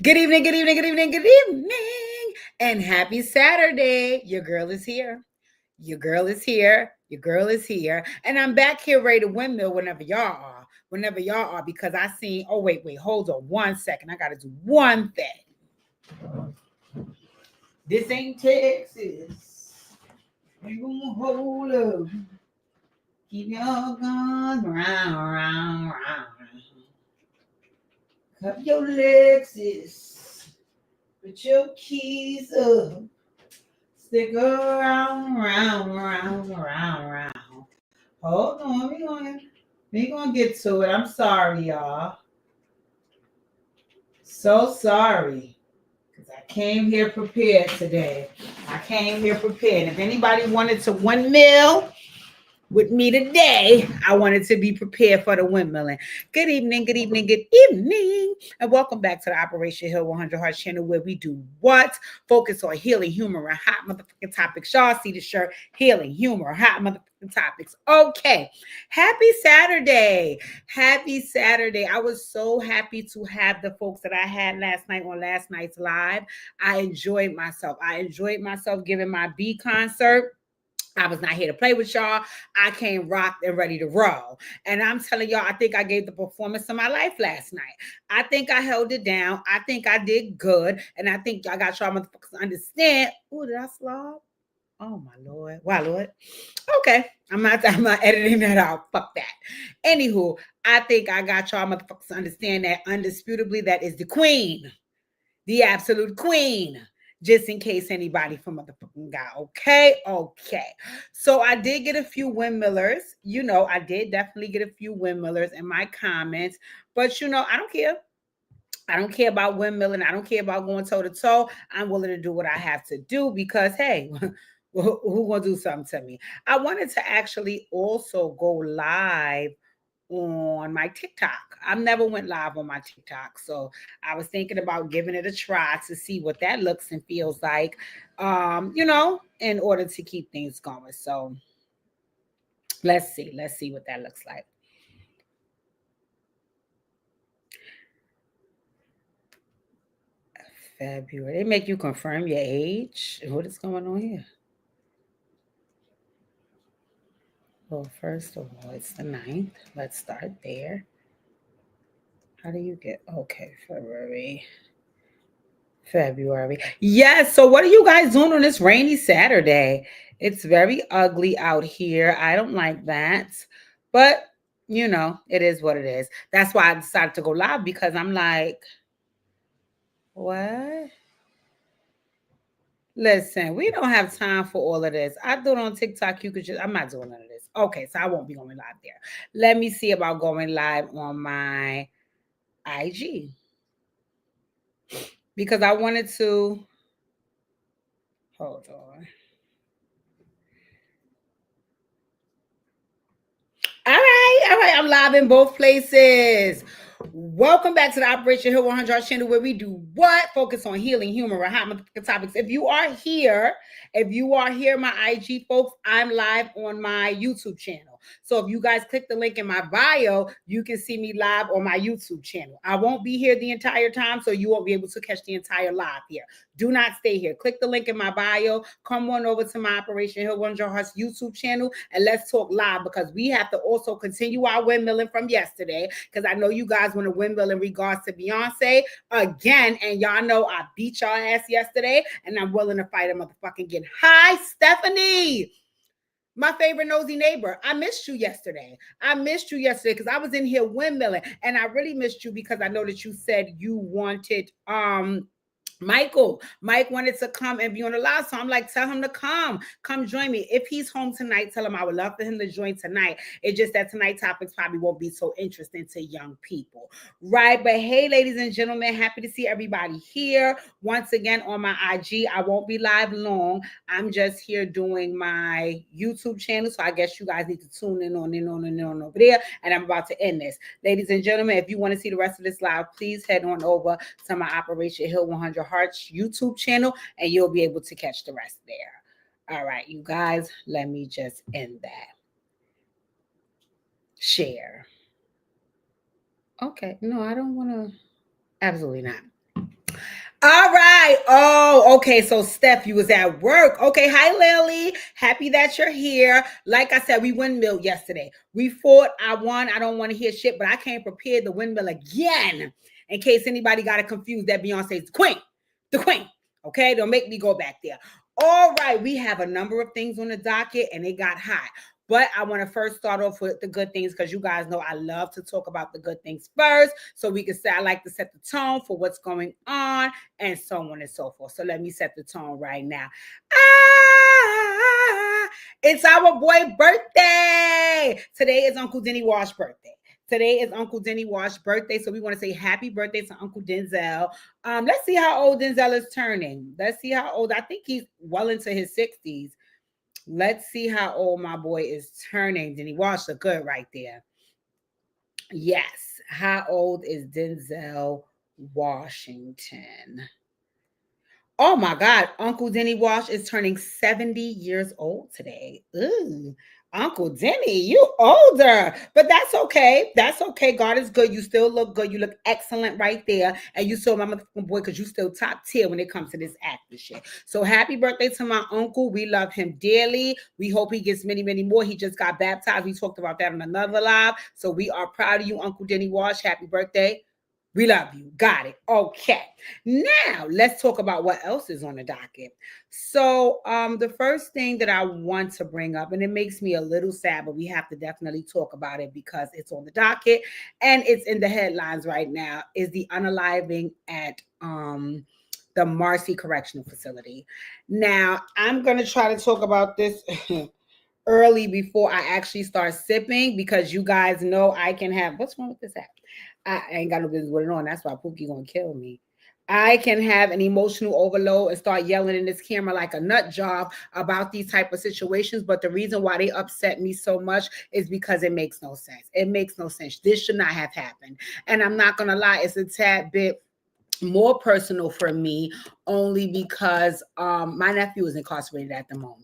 Good evening, good evening, good evening, good evening, and happy Saturday. Your girl is here. Your girl is here. Your girl is here. And I'm back here ready to windmill whenever y'all are. Whenever y'all are, because I seen, oh, wait, hold on 1 second. I got to do one thing. This ain't Texas. You gonna hold up. Keep your guns round. Cup your Lexus. Put your keys up. Stick around. Hold on, we gonna get to it. I'm sorry, y'all. So sorry. Because I came here prepared today. If anybody wanted to windmill with me today, I wanted to be prepared for the windmilling. Good evening, and welcome back to the Operation Hill 100 Hearts channel, where we do what? Focus on healing, humor, and hot motherfucking topics. Y'all see the shirt, healing, humor, hot motherfucking topics. Okay, happy Saturday. I was so happy to have the folks that I had last night on last night's live. I enjoyed myself giving my B concert. I was not here to play with y'all. I came rocked and ready to roll. And I'm telling y'all, I think I gave the performance of my life last night. I think I held it down. I think I did good. And I think I got y'all motherfuckers to understand. Oh, did I slob? Oh, my Lord. Wow, Lord. Okay. I'm not editing that out. Fuck that. Anywho, I think I got y'all motherfuckers to understand that undisputably that is the queen. The absolute queen. Just in case anybody from motherfucking got okay. So I did get a few windmillers. I did definitely get a few windmillers in my comments. But I don't care. I don't care about windmilling. I don't care about going toe to toe. I'm willing to do what I have to do because, hey, who gonna do something to me? I wanted to actually also go live on my TikTok. I've never went live on my TikTok. So I was thinking about giving it a try to see what that looks and feels like, in order to keep things going. So let's see what that looks like. February. They make you confirm your age. What is going on here? Well, first of all, it's the 9th. Let's start there. How do you get, okay, February. Yes. So what are you guys doing on this rainy Saturday? It's very ugly out here. I don't like that. But, it is what it is. That's why I decided to go live, because I'm like, what? Listen, we don't have time for all of this. I do it on TikTok. I'm not doing none of this. Okay, so I won't be going live there. Let me see about going live on my IG. Because I wanted to, hold on. All right. I'm live in both places. Welcome back to the Operation Hill 100 channel, where we do what? Focus on healing, humor, and hot topics. If you are here, my IG folks, I'm live on my YouTube channel. So if you guys click the link in my bio, you can see me live on my YouTube channel. I won't be here the entire time, so you won't be able to catch the entire live here. Do not stay here. Click the link in my bio. Come on over to my Operation Hill 100 Hearts YouTube channel, and let's talk live, because we have to also continue our windmilling from yesterday, because I know you guys want to windmill in regards to Beyonce again, and y'all know I beat y'all ass yesterday, and I'm willing to fight a motherfucking again. Hi, Stephanie. My favorite nosy neighbor. I missed you yesterday. Because I was in here windmilling, and I really missed you because I know that you said you wanted Mike wanted to come and be on the live, so I'm like, tell him to come join me. If he's home tonight, tell him I would love for him to join tonight. It's just that tonight's topics probably won't be so interesting to young people, right? But hey, ladies and gentlemen, happy to see everybody here once again on my IG. I won't be live long. I'm just here doing my YouTube channel, so I guess you guys need to tune in on over there, and I'm about to end this. Ladies and gentlemen, if you want to see the rest of this live, please head on over to my Operation Hill 100 Hearts YouTube channel, and you'll be able to catch the rest there. All right, you guys, let me just end that. Share. Okay, no, I don't want to. Absolutely not. All right. Oh, okay. So, Steph, you was at work. Okay. Hi, Lily. Happy that you're here. Like I said, we windmilled yesterday. We fought. I won. I don't want to hear shit, but I came prepared to windmill again. In case anybody got it confused, that Beyonce's the queen. The queen. Okay. Don't make me go back there. All right. We have a number of things on the docket and it got hot. But I want to first start off with the good things because you guys know I love to talk about the good things first. So we can say I like to set the tone for what's going on and so on and so forth. So let me set the tone right now. It's our boy birthday. Today is Uncle Denny Wash's birthday. Today is Uncle Denny Wash's birthday. So we want to say happy birthday to Uncle Denzel. Let's see how old Denzel is turning. Let's see how old. I think he's well into his 60s. Let's see how old my boy is turning. Denny Wash look good right there. Yes. How old is Denzel Washington? Oh my God. Uncle Denny Wash is turning 70 years old today. Ooh. Uncle Denny, you older, but that's okay. That's okay. God is good. You still look good. You look excellent right there. And you saw my motherfucking boy because you still top tier when it comes to this acting shit. So happy birthday to my uncle. We love him dearly. We hope he gets many, many more. He just got baptized. We talked about that on another live. So we are proud of you, Uncle Denny Wash. Happy birthday. We love you. Got it. Okay. Now let's talk about what else is on the docket. So the first thing that I want to bring up, and it makes me a little sad, but we have to definitely talk about it because it's on the docket and it's in the headlines right now, is the unaliving at the Marcy Correctional Facility. Now, I'm going to try to talk about this early before I actually start sipping because you guys know I can have, what's wrong with this app? I ain't got no business with it on. That's why Pookie gonna kill me. I can have an emotional overload and start yelling in this camera like a nut job about these type of situations. But the reason why they upset me so much is because it makes no sense. It makes no sense. This should not have happened. And I'm not gonna lie, it's a tad bit more personal for me only because my nephew is incarcerated at the moment.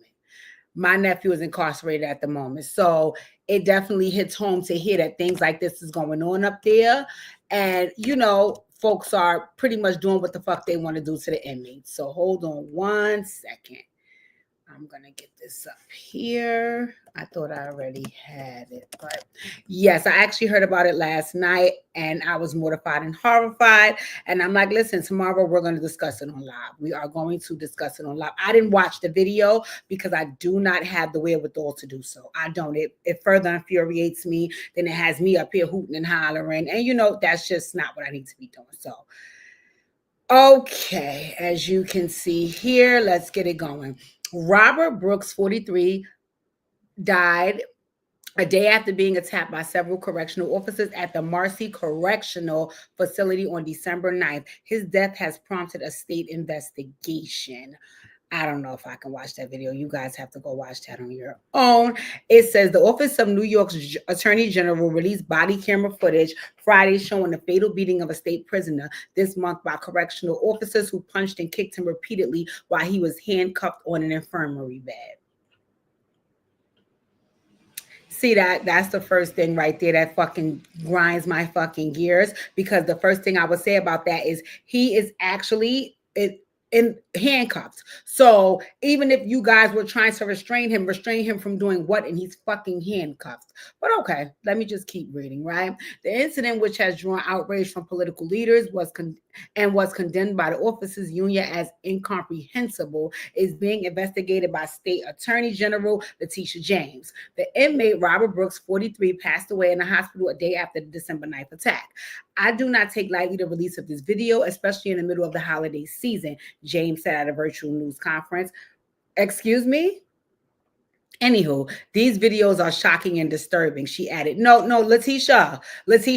My nephew is incarcerated at the moment. So it definitely hits home to hear that things like this is going on up there. And, you know, folks are pretty much doing what the fuck they want to do to the inmates. So hold on one second. I'm going to get this up here. I thought I already had it, but yes, I actually heard about it last night and I was mortified and horrified. And I'm like, listen, tomorrow we're going to discuss it on live. We are going to discuss it on live. I didn't watch the video because I do not have the wherewithal to do so. I don't. It further infuriates me than it has me up here hooting and hollering. And, you know, that's just not what I need to be doing. So, okay, as you can see here, let's get it going. Robert Brooks, 43, died a day after being attacked by several correctional officers at the Marcy Correctional Facility on December 9th. His death has prompted a state investigation. I don't know if I can watch that video. You guys have to go watch that on your own. It says the Office of New York's Attorney General released body camera footage Friday showing the fatal beating of a state prisoner this month by correctional officers who punched and kicked him repeatedly while he was handcuffed on an infirmary bed. See that's the first thing right there that fucking grinds my fucking gears, because the first thing I would say about that is he is actually in handcuffs. So even if you guys were trying to restrain him from doing what? And he's fucking handcuffed. But okay, let me just keep reading, right? The incident, which has drawn outrage from political leaders, was condemned by the officers union as incomprehensible, is being investigated by State Attorney General Letitia James. The inmate, Robert Brooks, 43, passed away in the hospital a day after the December 9th attack. I do not take lightly the release of this video, especially in the middle of the holiday season, James said at a virtual news conference. Excuse me? Anywho, these videos are shocking and disturbing. She added, no, Letitia, because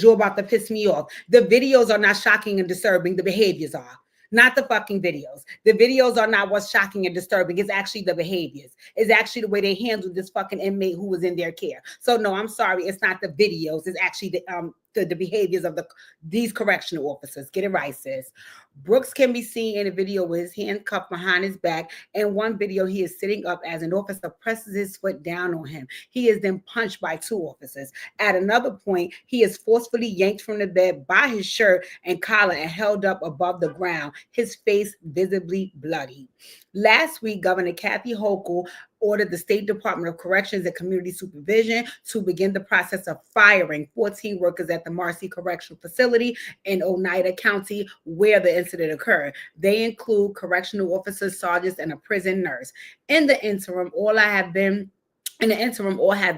you're about to piss me off. The videos are not shocking and disturbing. The behaviors are. Not the fucking videos. The videos are not what's shocking and disturbing. It's actually the behaviors. It's actually the way they handled this fucking inmate who was in their care. So no, I'm sorry. It's not the videos. It's actually the behaviors of these correctional officers. Get it right, sis. Brooks can be seen in a video with his hand cuffed behind his back. In one video, he is sitting up as an officer presses his foot down on him. He is then punched by 2 officers. At another point, he is forcefully yanked from the bed by his shirt and collar and held up above the ground, his face visibly bloody. Last week, Governor Kathy Hochul ordered the State Department of Corrections and Community Supervision to begin the process of firing 14 workers at the Marcy Correctional Facility in Oneida County, where the incident occurred. They include correctional officers, sergeants, and a prison nurse. In the interim, all have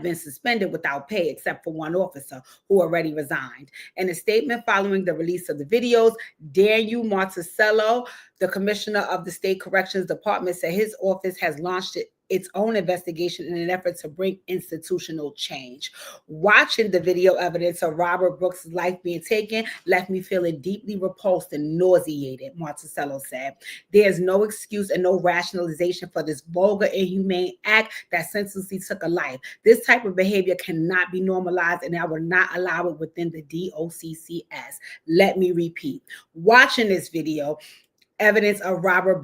been suspended without pay, except for 1 officer who already resigned. In a statement following the release of the videos, Daniel Marticello, the commissioner of the State Corrections Department, said his office has launched its own investigation in an effort to bring institutional change. Watching the video evidence of Robert Brooks' life being taken left me feeling deeply repulsed and nauseated, Marticello said. There's no excuse and no rationalization for this vulgar, inhumane act that senselessly took a life. This type of behavior cannot be normalized, and I will not allow it within the DOCCS. Let me repeat. Watching this video, evidence of Robert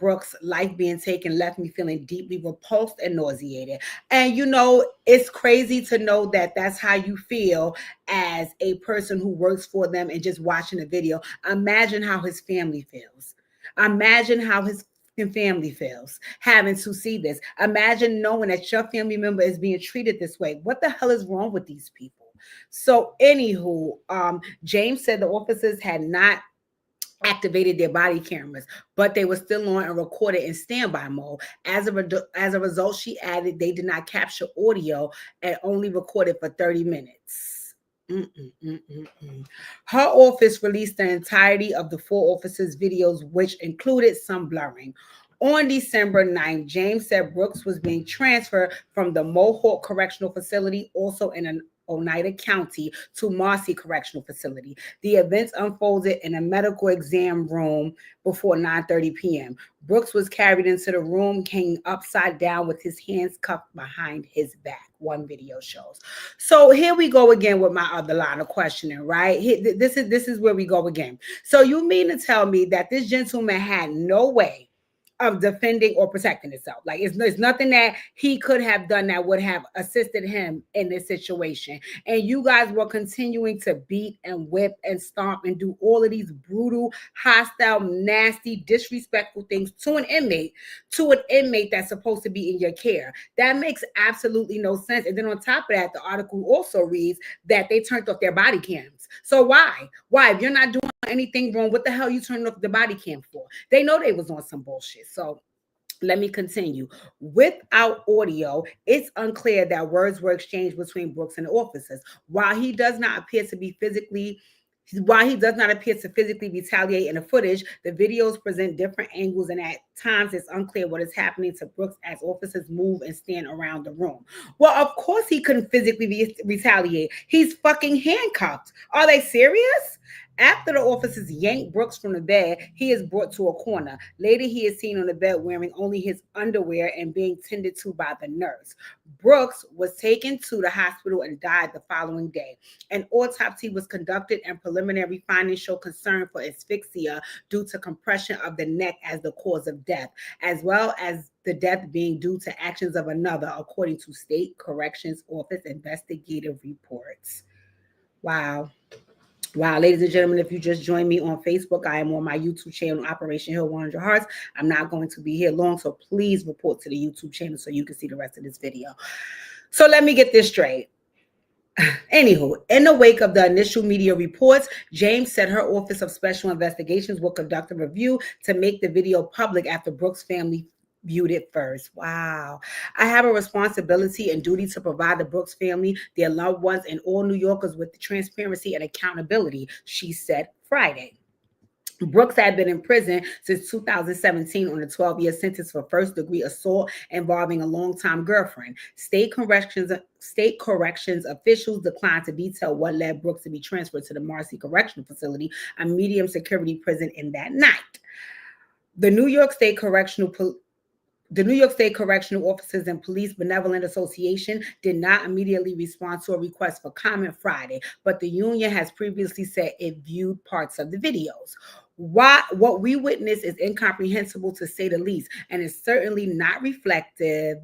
Brooks' life being taken left me feeling deeply repulsed and nauseated. And you know, it's crazy to know that that's how you feel as a person who works for them and just watching the video. Imagine how his family feels. Imagine how his family feels having to see this. Imagine knowing that your family member is being treated this way. What the hell is wrong with these people? So anywho, James said the officers had not activated their body cameras, but they were still on and recorded in standby mode. As a result, she added, they did not capture audio and only recorded for 30 minutes. Her office released the entirety of the 4 officers' videos, which included some blurring. On December 9th, James said Brooks was being transferred from the Mohawk Correctional Facility, also in Oneida County, to Marcy Correctional Facility. The events unfolded in a medical exam room before 9:30 p.m. Brooks was carried into the room, hanging upside down with his hands cuffed behind his back, one video shows. So here we go again with my other line of questioning, right? This is where we go again. So you mean to tell me that this gentleman had no way of defending or protecting himself? Like, it's nothing that he could have done that would have assisted him in this situation. And you guys were continuing to beat and whip and stomp and do all of these brutal, hostile, nasty, disrespectful things to an inmate that's supposed to be in your care. That makes absolutely no sense. And then on top of that, the article also reads that they turned off their body cams. So why? If you're not doing anything wrong, what the hell you turning off the body cam for? They know they was on some bullshit. So let me continue. Without audio, it's unclear that words were exchanged between Brooks and the officers. While he does not appear to physically retaliate in the footage, the videos present different angles, and at times it's unclear what is happening to Brooks as officers move and stand around the room. Well, of course he couldn't physically retaliate. He's fucking handcuffed. Are they serious? After the officers yank Brooks from the bed, he is brought to a corner. Later, he is seen on the bed wearing only his underwear and being tended to by the nurse. Brooks was taken to the hospital and died the following day. An autopsy was conducted, and preliminary findings show concern for asphyxia due to compression of the neck as the cause of death, as well as the death being due to actions of another, according to State Corrections Office investigative reports. Wow. Wow, ladies and gentlemen, if you just joined me on Facebook, I am on my YouTube channel, Operation Heal 100 Hearts. I'm not going to be here long, so please report to the YouTube channel so you can see the rest of this video. So let me get this straight. Anywho, in the wake of the initial media reports, James said her Office of Special Investigations will conduct a review to make the video public after Brooks' family viewed it first. Wow. I have a responsibility and duty to provide the Brooks family, their loved ones, and all New Yorkers with the transparency and accountability, she said Friday. Brooks had been in prison since 2017 on a 12-year sentence for first-degree assault involving a longtime girlfriend. State corrections officials declined to detail what led Brooks to be transferred to the Marcy Correctional Facility, a medium security prison, in that night. The New York State Correctional The New York State Correctional Officers and Police Benevolent Association did not immediately respond to a request for comment Friday, but the union has previously said it viewed parts of the videos. What we witnessed is incomprehensible to say the least, and is certainly not reflective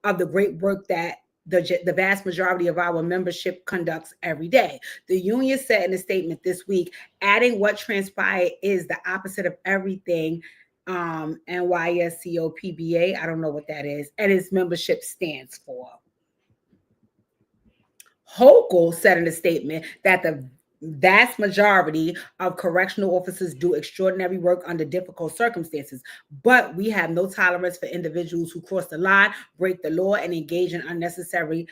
of the great work that the vast majority of our membership conducts every day. The union said in a statement this week, adding what transpired is the opposite of everything NYSCOPBA, I don't know what that is, and its membership stands for. Hochul said in a statement that the vast majority of correctional officers do extraordinary work under difficult circumstances, but we have no tolerance for individuals who cross the line, break the law, and engage in unnecessary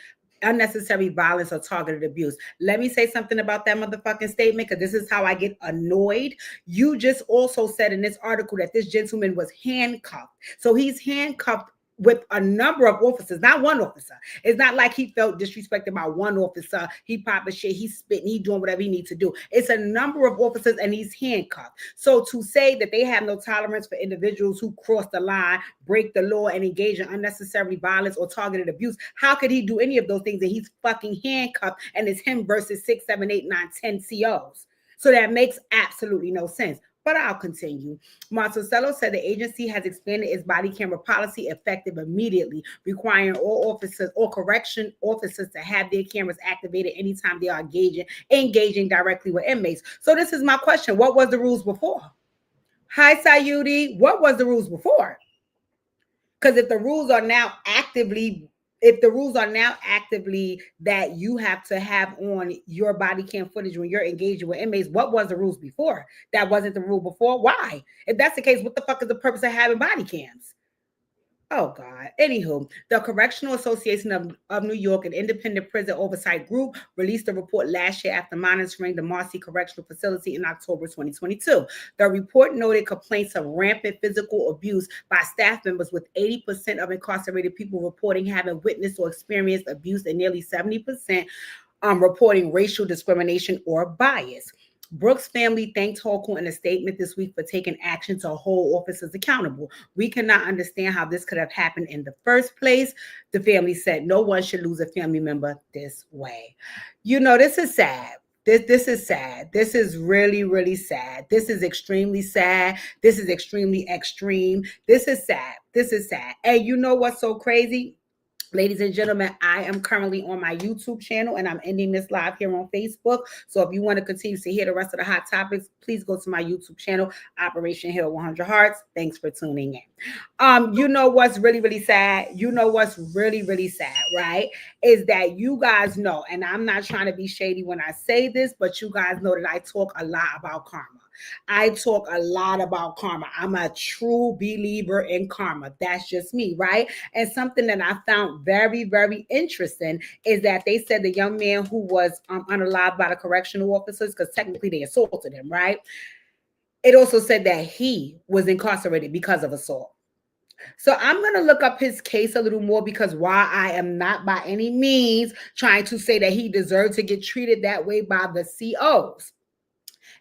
violence or targeted abuse. Let me say something about that motherfucking statement, because this is how I get annoyed. You just also said in this article that this gentleman was handcuffed. So he's handcuffed with a number of officers, not one officer. It's not like he felt disrespected by one officer. He popping shit, he's spitting, he doing whatever he needs to do. It's a number of officers and he's handcuffed. So to say that they have no tolerance for individuals who cross the line, break the law, and engage in unnecessary violence or targeted abuse, how could he do any of those things and he's fucking handcuffed and it's him versus 6, 7, 8, 9, 10 COs? So that makes absolutely no sense. But I'll continue. Marcello said the agency has expanded its body camera policy effective immediately, requiring all officers or correction officers to have their cameras activated anytime they are engaging directly with inmates. So this is my question. What was the rules before? Hi, Sayudi. What was the rules before? Because if the rules are now actively that you have to have on your body cam footage when you're engaging with inmates, what was the rules before? That wasn't the rule before. Why? If that's the case, what the fuck is the purpose of having body cams? Oh, God. Anywho, the Correctional Association of New York, an independent prison oversight group, released a report last year after monitoring the Marcy Correctional Facility in October 2022. The report noted complaints of rampant physical abuse by staff members, with 80% of incarcerated people reporting having witnessed or experienced abuse and nearly 70% reporting racial discrimination or bias. Brooks' family thanked Hochul in a statement this week for taking action to hold officers accountable. We cannot understand how this could have happened in the first place. The family said no one should lose a family member this way. You know, this is sad. This is sad. This is really, really sad. This is extremely sad. This is extremely extreme. This is sad. This is sad. And you know what's so crazy? Ladies and gentlemen, I am currently on my YouTube channel and I'm ending this live here on Facebook. So if you want to continue to hear the rest of the hot topics, please go to my YouTube channel, Operation Hill 100 Hearts. Thanks for tuning in. You know what's really, really sad? You know what's really, really sad, right? Is that you guys know, and I'm not trying to be shady when I say this, but you guys know that I talk a lot about karma. I talk a lot about karma. I'm a true believer in karma. That's just me, right? And something that I found very, very interesting is that they said the young man who was unalived by the correctional officers, because technically they assaulted him, right? It also said that he was incarcerated because of assault. So I'm going to look up his case a little more, because while I am not by any means trying to say that he deserved to get treated that way by the COs,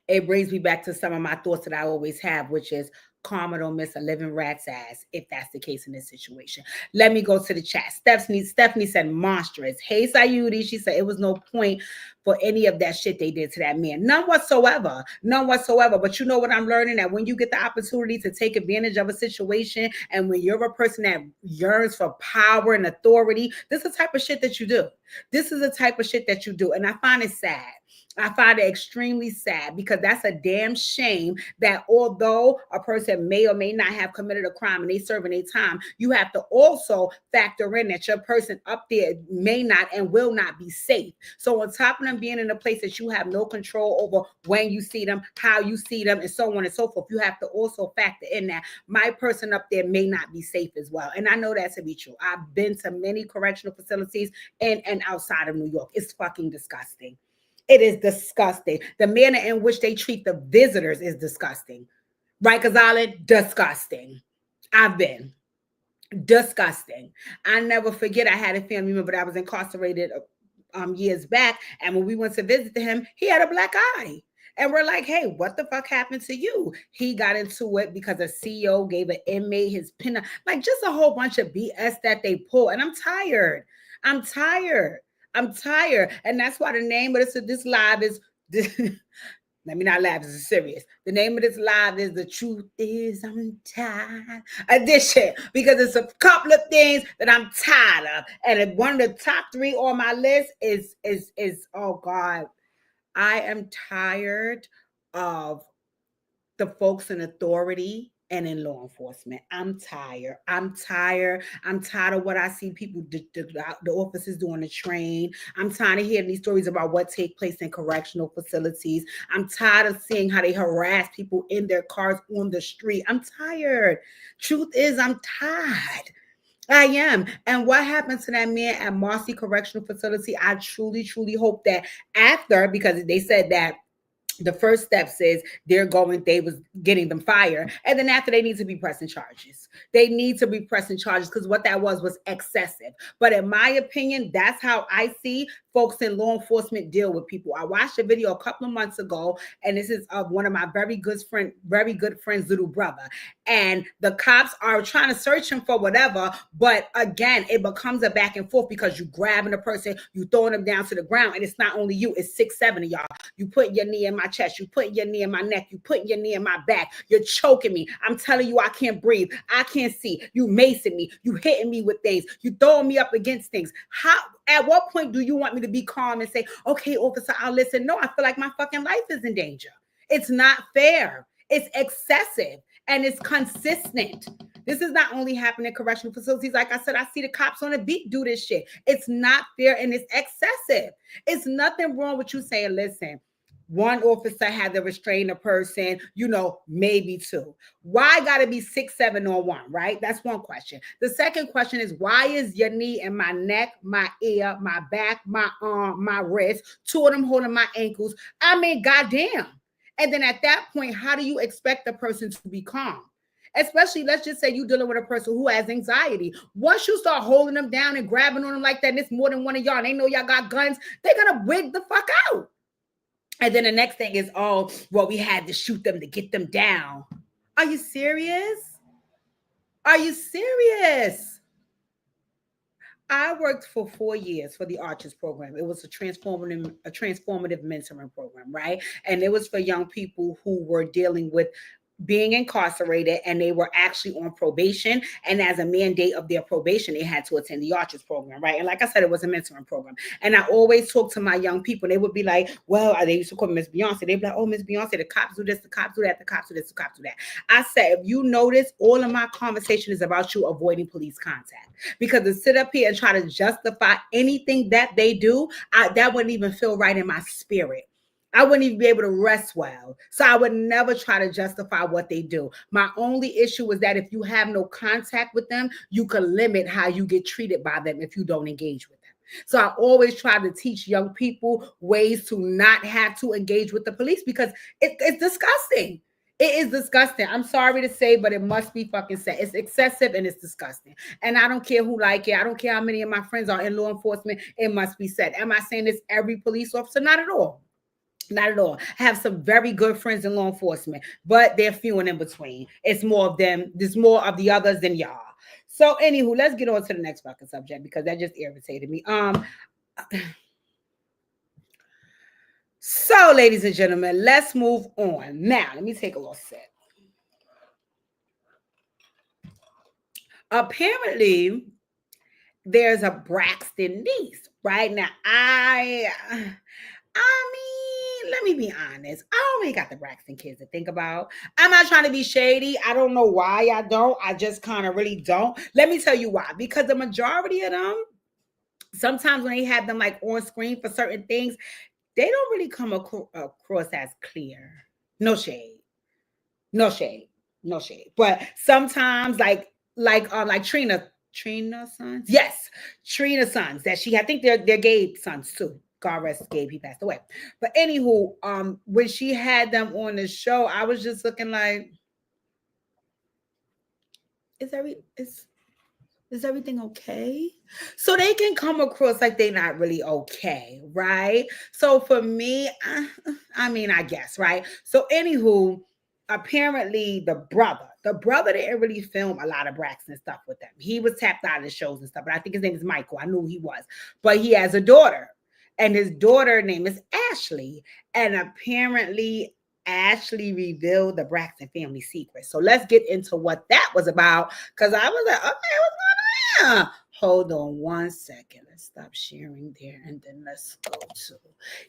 it brings me back to some of my thoughts that I always have, which is karma don't miss a living rat's ass, if that's the case in this situation. Let me go to the chat. Stephanie said monstrous. Hey, Sayudi, she said it was no point for any of that shit they did to that man. None whatsoever. None whatsoever. But you know what I'm learning? That when you get the opportunity to take advantage of a situation, and when you're a person that yearns for power and authority, this is the type of shit that you do. This is the type of shit that you do. And I find it sad. I find it extremely sad, because that's a damn shame that although a person may or may not have committed a crime and they serving their time, you have to also factor in that your person up there may not and will not be safe. So on top of them being in a place that you have no control over when you see them, how you see them, and so on and so forth, you have to also factor in that my person up there may not be safe as well. And I know that to be true. I've been to many correctional facilities in and outside of New York. It's fucking disgusting. It is disgusting. The manner in which they treat the visitors is disgusting. Right, Kazalin? Disgusting. I've been. Disgusting. I never forget, I had a family member that was incarcerated years back, and when we went to visit him, he had a black eye. And we're like, hey, what the fuck happened to you? He got into it because a CEO gave an inmate his pin. Like just a whole bunch of BS that they pull. And I'm tired. I'm tired. I'm tired. And that's why the name of this live is this. Let me not laugh, this is serious. The name of this live is The Truth Is I'm Tired Edition, because it's a couple of things that I'm tired of. And one of the top 3 on my list is oh God, I am tired of the folks in authority and in law enforcement. I'm tired. I'm tired. I'm tired of what I see people, the officers doing the train. I'm tired of hearing these stories about what take place in correctional facilities. I'm tired of seeing how they harass people in their cars on the street. I'm tired. Truth is, I'm tired. I am. And what happened to that man at Marcy Correctional Facility? I truly, truly hope that after, because they said that the first steps is they was getting them fired. And then after, they need to be pressing charges. They need to be pressing charges because what that was excessive. But in my opinion, that's how I see folks in law enforcement deal with people. I watched a video a couple of months ago, and this is of one of my very good friend's little brother. And the cops are trying to search him for whatever. But again, it becomes a back and forth because you grabbing a person, you throwing them down to the ground. And it's not only you, it's 6, 7 of y'all. You putting your knee in my chest, you putting your knee in my neck, you putting your knee in my back, you're choking me. I'm telling you, I can't breathe. I can't see. You macing me. You hitting me with things. You throwing me up against things. At what point do you want me to be calm and say, okay, officer, I'll listen? No, I feel like my fucking life is in danger. It's not fair. It's excessive and it's consistent. This is not only happening in correctional facilities. Like I said, I see the cops on the beat do this shit. It's not fair and it's excessive. It's nothing wrong with you saying, listen, one officer had to restrain a person, maybe 2. Why got to be 6, 7 on 1, right? That's one question. The second question is, why is your knee in my neck, my ear, my back, my arm, my wrist, 2 of them holding my ankles? I mean, goddamn. And then at that point, how do you expect the person to be calm? Especially, let's just say you're dealing with a person who has anxiety. Once you start holding them down and grabbing on them like that, and it's more than one of y'all, and they know y'all got guns, they're going to wig the fuck out. And then the next thing is, oh, well, we had to shoot them to get them down. Are you serious? Are you serious? I worked for 4 years for the Archers program. It was a transformative mentoring program, right? And it was for young people who were dealing with being incarcerated, and they were actually on probation. And as a mandate of their probation, they had to attend the Archers program, right? And like I said, it was a mentoring program. And I always talk to my young people. They would be like, well, they used to call me Miss Beyonce. They'd be like, oh, Miss Beyonce, the cops do this, the cops do that, the cops do this, the cops do that. I said, if you notice, all of my conversation is about you avoiding police contact. Because to sit up here and try to justify anything that they do, that wouldn't even feel right in my spirit. I wouldn't even be able to rest well. So I would never try to justify what they do. My only issue is that if you have no contact with them, you can limit how you get treated by them if you don't engage with them. So I always try to teach young people ways to not have to engage with the police, because it's disgusting. It is disgusting. I'm sorry to say, but it must be fucking said. It's excessive and it's disgusting. And I don't care who like it. I don't care how many of my friends are in law enforcement. It must be said. Am I saying this every police officer? Not at all. Not at all. I have some very good friends in law enforcement, but they're few and in between. It's more of them. There's more of the others than y'all. So anywho, let's get on to the next fucking subject, because that just irritated me. So ladies and gentlemen, let's move on. Now, let me take a little sip. Apparently, there's a Braxton niece, right? Now, I mean, let me be honest. I already got the Braxton kids to think about. I'm not trying to be shady. I don't know why I don't. I just kind of really don't. Let me tell you why. Because the majority of them, sometimes when they have them like on screen for certain things, they don't really come across as clear. No shade. No shade. No shade. But sometimes like Trina's sons. Yes, Trina's sons. That I think they're Gabe's sons too. God rest Gabe, he passed away. But anywho, when she had them on the show, I was just looking like, Is everything okay? So they can come across like they're not really okay, right? So for me, I mean, I guess, right? So anywho, apparently the brother didn't really film a lot of Braxton stuff with them. He was tapped out of the shows and stuff, but I think his name is Michael. I knew he was, but he has a daughter, and his daughter name is Ashley, and apparently Ashley revealed the Braxton family secret. So let's get into what that was about, because I was like, okay, hold on one second. Let's stop sharing there and then let's go to.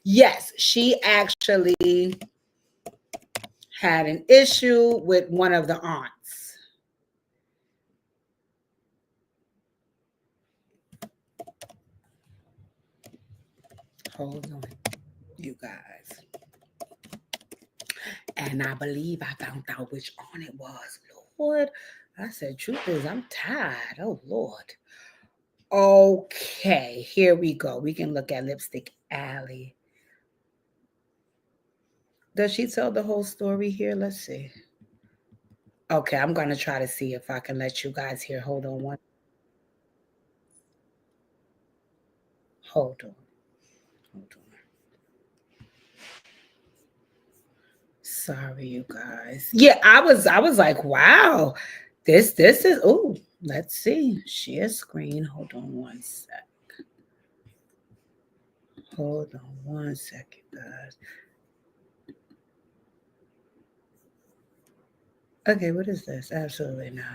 Yes, she actually had an issue with one of the aunts. Hold on, you guys. And I believe I found out which aunt it was. Lord, I said, truth is, I'm tired. Oh, Lord. Okay, here we go. We can look at Lipstick Alley. Does she tell the whole story here? Let's see. Okay, I'm going to try to see if I can let you guys hear. Hold on one. Hold on. Hold on. Sorry, you guys. Yeah, I was like, wow. This is, oh, let's see. Share screen. Hold on one sec. Hold on one second, guys. Okay, what is this? Absolutely not.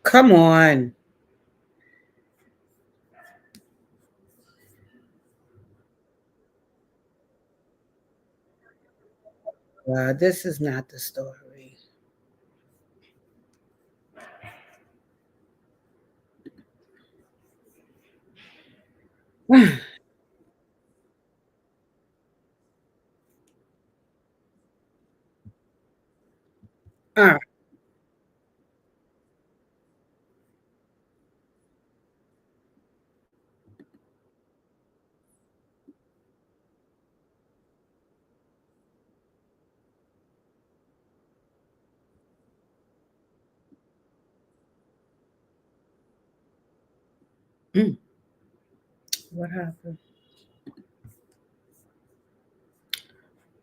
Come on. This is not the story. All right. Mm. What happened?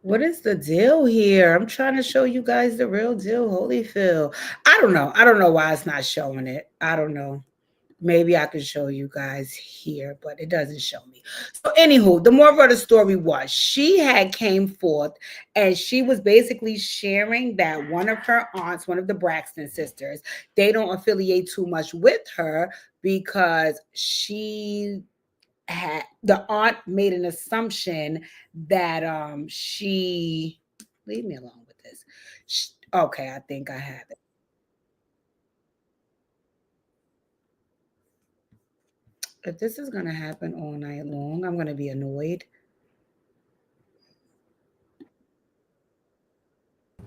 What is the deal here? I'm trying to show you guys the real deal, Holyfield. I don't know. I don't know why it's not showing it. I don't know. Maybe I can show you guys here, but it doesn't show me. So, anywho, the moral of the story was she had came forth and she was basically sharing that one of her aunts, one of the Braxton sisters, they don't affiliate too much with her because she had the aunt made an assumption that she leave me alone with this. Okay, I think I have it. If this is gonna happen all night long, I'm gonna be annoyed.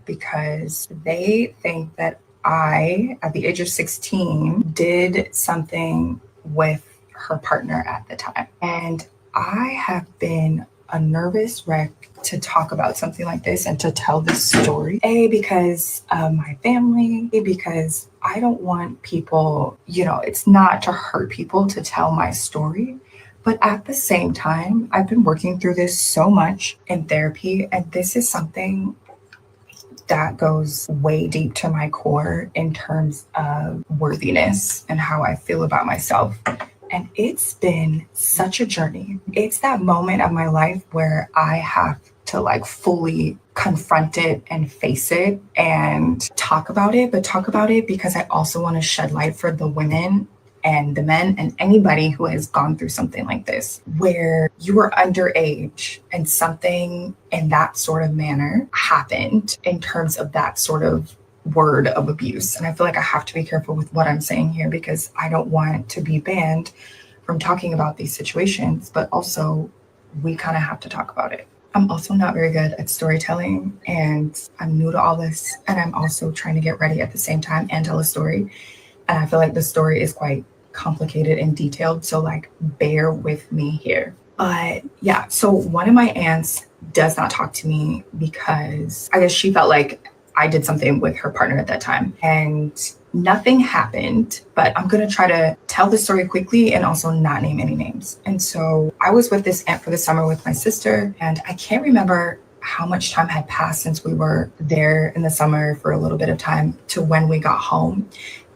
Because they think that I, at the age of 16, did something with her partner at the time. And I have been a nervous wreck to talk about something like this and to tell this story. A, because of my family, B, because I don't want people, it's not to hurt people to tell my story. But at the same time, I've been working through this so much in therapy, and this is something that goes way deep to my core in terms of worthiness and how I feel about myself. And it's been such a journey. It's that moment of my life where I have to fully confront it and face it and talk about it, but talk about it because I also want to shed light for the women and the men and anybody who has gone through something like this, where you were underage and something in that sort of manner happened in terms of that sort of word of abuse. And I feel like I have to be careful with what I'm saying here because I don't want to be banned from talking about these situations, but also we kind of have to talk about it. I'm also not very good at storytelling and I'm new to all this. And I'm also trying to get ready at the same time and tell a story. And I feel like the story is quite complicated and detailed. So bear with me here. But yeah, so one of my aunts does not talk to me because I guess she felt like I did something with her partner at that time, and nothing happened, but I'm gonna try to tell the story quickly and also not name any names. And so I was with this aunt for the summer with my sister, and I can't remember how much time had passed since we were there in the summer for a little bit of time to when we got home.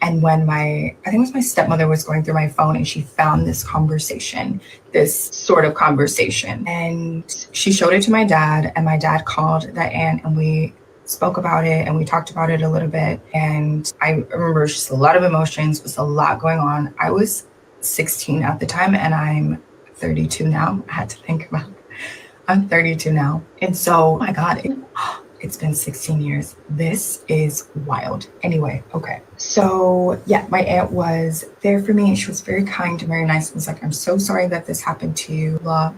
And when I think it was my stepmother was going through my phone and she found this conversation, this sort of conversation. And she showed it to my dad, and my dad called that aunt and we spoke about it and we talked about it a little bit. And I remember just a lot of emotions, was a lot going on. I was 16 at the time and I'm 32 now. I had to think about it. I'm 32 now. And so, oh my God, it's been 16 years. This is wild. Anyway, okay. So yeah, my aunt was there for me. She was very kind and very nice. It was like, I'm so sorry that this happened to you, blah,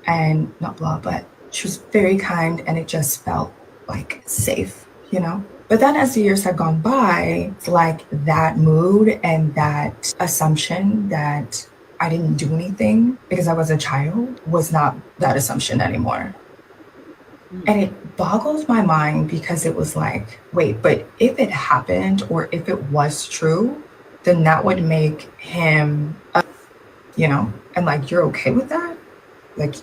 and not blah, but she was very kind and it just felt like safe, you know? But then as the years have gone by, it's like that mood and that assumption that I didn't do anything because I was a child was not that assumption anymore. And it boggles my mind because it was like, wait, but if it happened or if it was true, then that would make him, you know, and like, you're okay with that? Like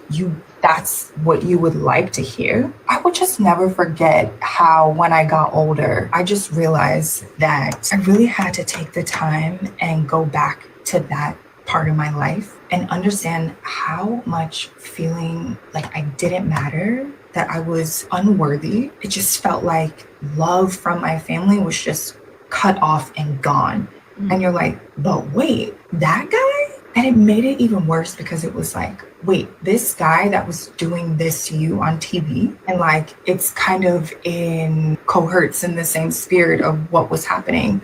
that's what you would like to hear? I would just never forget how when I got older, I just realized that I really had to take the time and go back to that part of my life and understand how much feeling like I didn't matter, that I was unworthy. It just felt like love from my family was just cut off and gone. And you're like, but wait, that guy? And it made it even worse because it was like, wait, this guy that was doing this to you on TV, and like, it's kind of in cohorts in the same spirit of what was happening.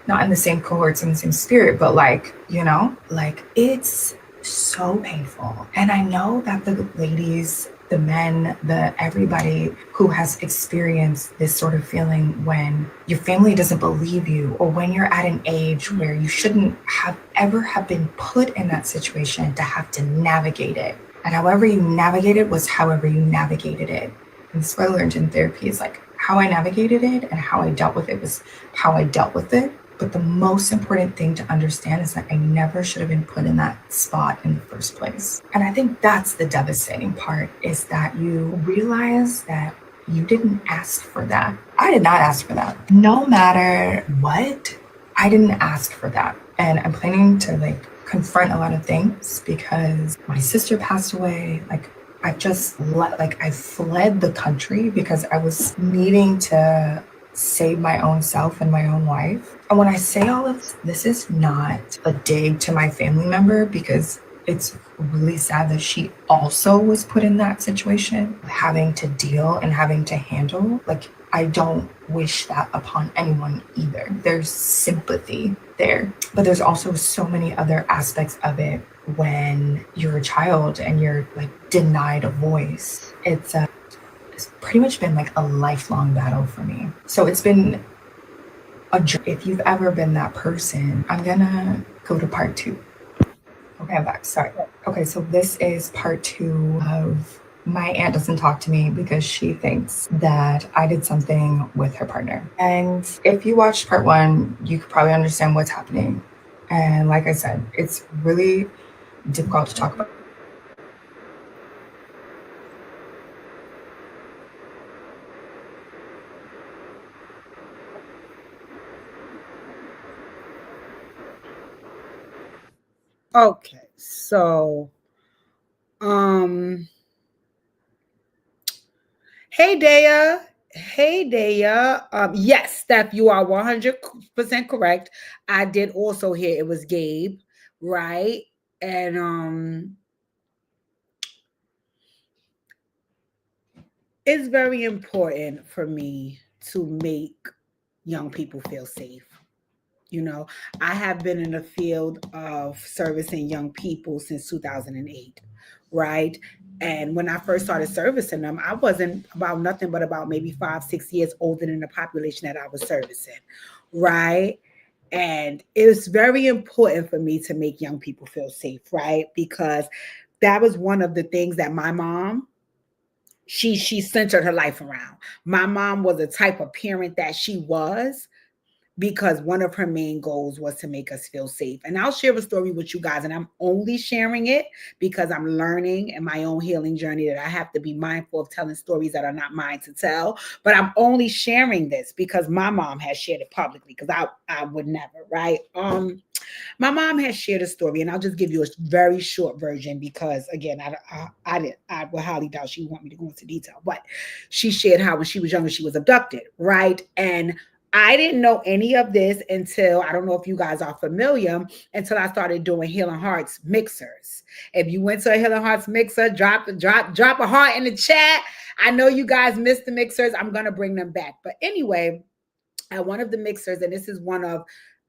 Not in the same cohorts, in the same spirit, but like, you know, like it's so painful. And I know that the ladies, the men, everybody who has experienced this sort of feeling when your family doesn't believe you, or when you're at an age where you shouldn't have ever have been put in that situation to have to navigate it. And however you navigate it was however you navigated it. And this is what I learned in therapy is like how I navigated it and how I dealt with it was how I dealt with it. But the most important thing to understand is that I never should have been put in that spot in the first place. And I think that's the devastating part, is that you realize that you didn't ask for that. I did not ask for that. No matter what, I didn't ask for that. And I'm planning to like confront a lot of things because my sister passed away. Like I fled the country because I was needing to save my own self and my own life. And when I say all of this is not a dig to my family member, because it's really sad that she also was put in that situation, having to deal and having to handle. Like, I don't wish that upon anyone either. There's sympathy there, but there's also so many other aspects of it when you're a child and you're like denied a voice. It's pretty much been like a lifelong battle for me. So it's been if you've ever been that person, I'm gonna go to part 2. Okay, I'm back, sorry. Okay, so this is part 2 of my aunt doesn't talk to me because she thinks that I did something with her partner. And if you watched part 1, you could probably understand what's happening. And like I said, it's really difficult to talk about. Okay, so hey Daya. Hey Daya. Yes, Steph, you are 100% correct. I did also hear it was Gabe, right? And it's very important for me to make young people feel safe. You know, I have been in the field of servicing young people since 2008, right? And when I first started servicing them, I wasn't about nothing but about maybe 5, 6 years older than the population that I was servicing, right? And it's very important for me to make young people feel safe, right? Because that was one of the things that my mom she centered her life around. My mom was the type of parent that she was, because one of her main goals was to make us feel safe. And I'll share a story with you guys, and I'm only sharing it because I'm learning in my own healing journey that I have to be mindful of telling stories that are not mine to tell. But I'm only sharing this because my mom has shared it publicly, because I would never, right? My mom has shared a story, and I'll just give you a very short version because, again, I would highly doubt she would want me to go into detail. But she shared how when she was younger, she was abducted, right? And I didn't know any of this until, I don't know if you guys are familiar, until I started doing Healing Hearts mixers. If you went to a Healing Hearts mixer, drop a heart in the chat. I know you guys missed the mixers. I'm going to bring them back. But anyway, at one of the mixers, and this is one of,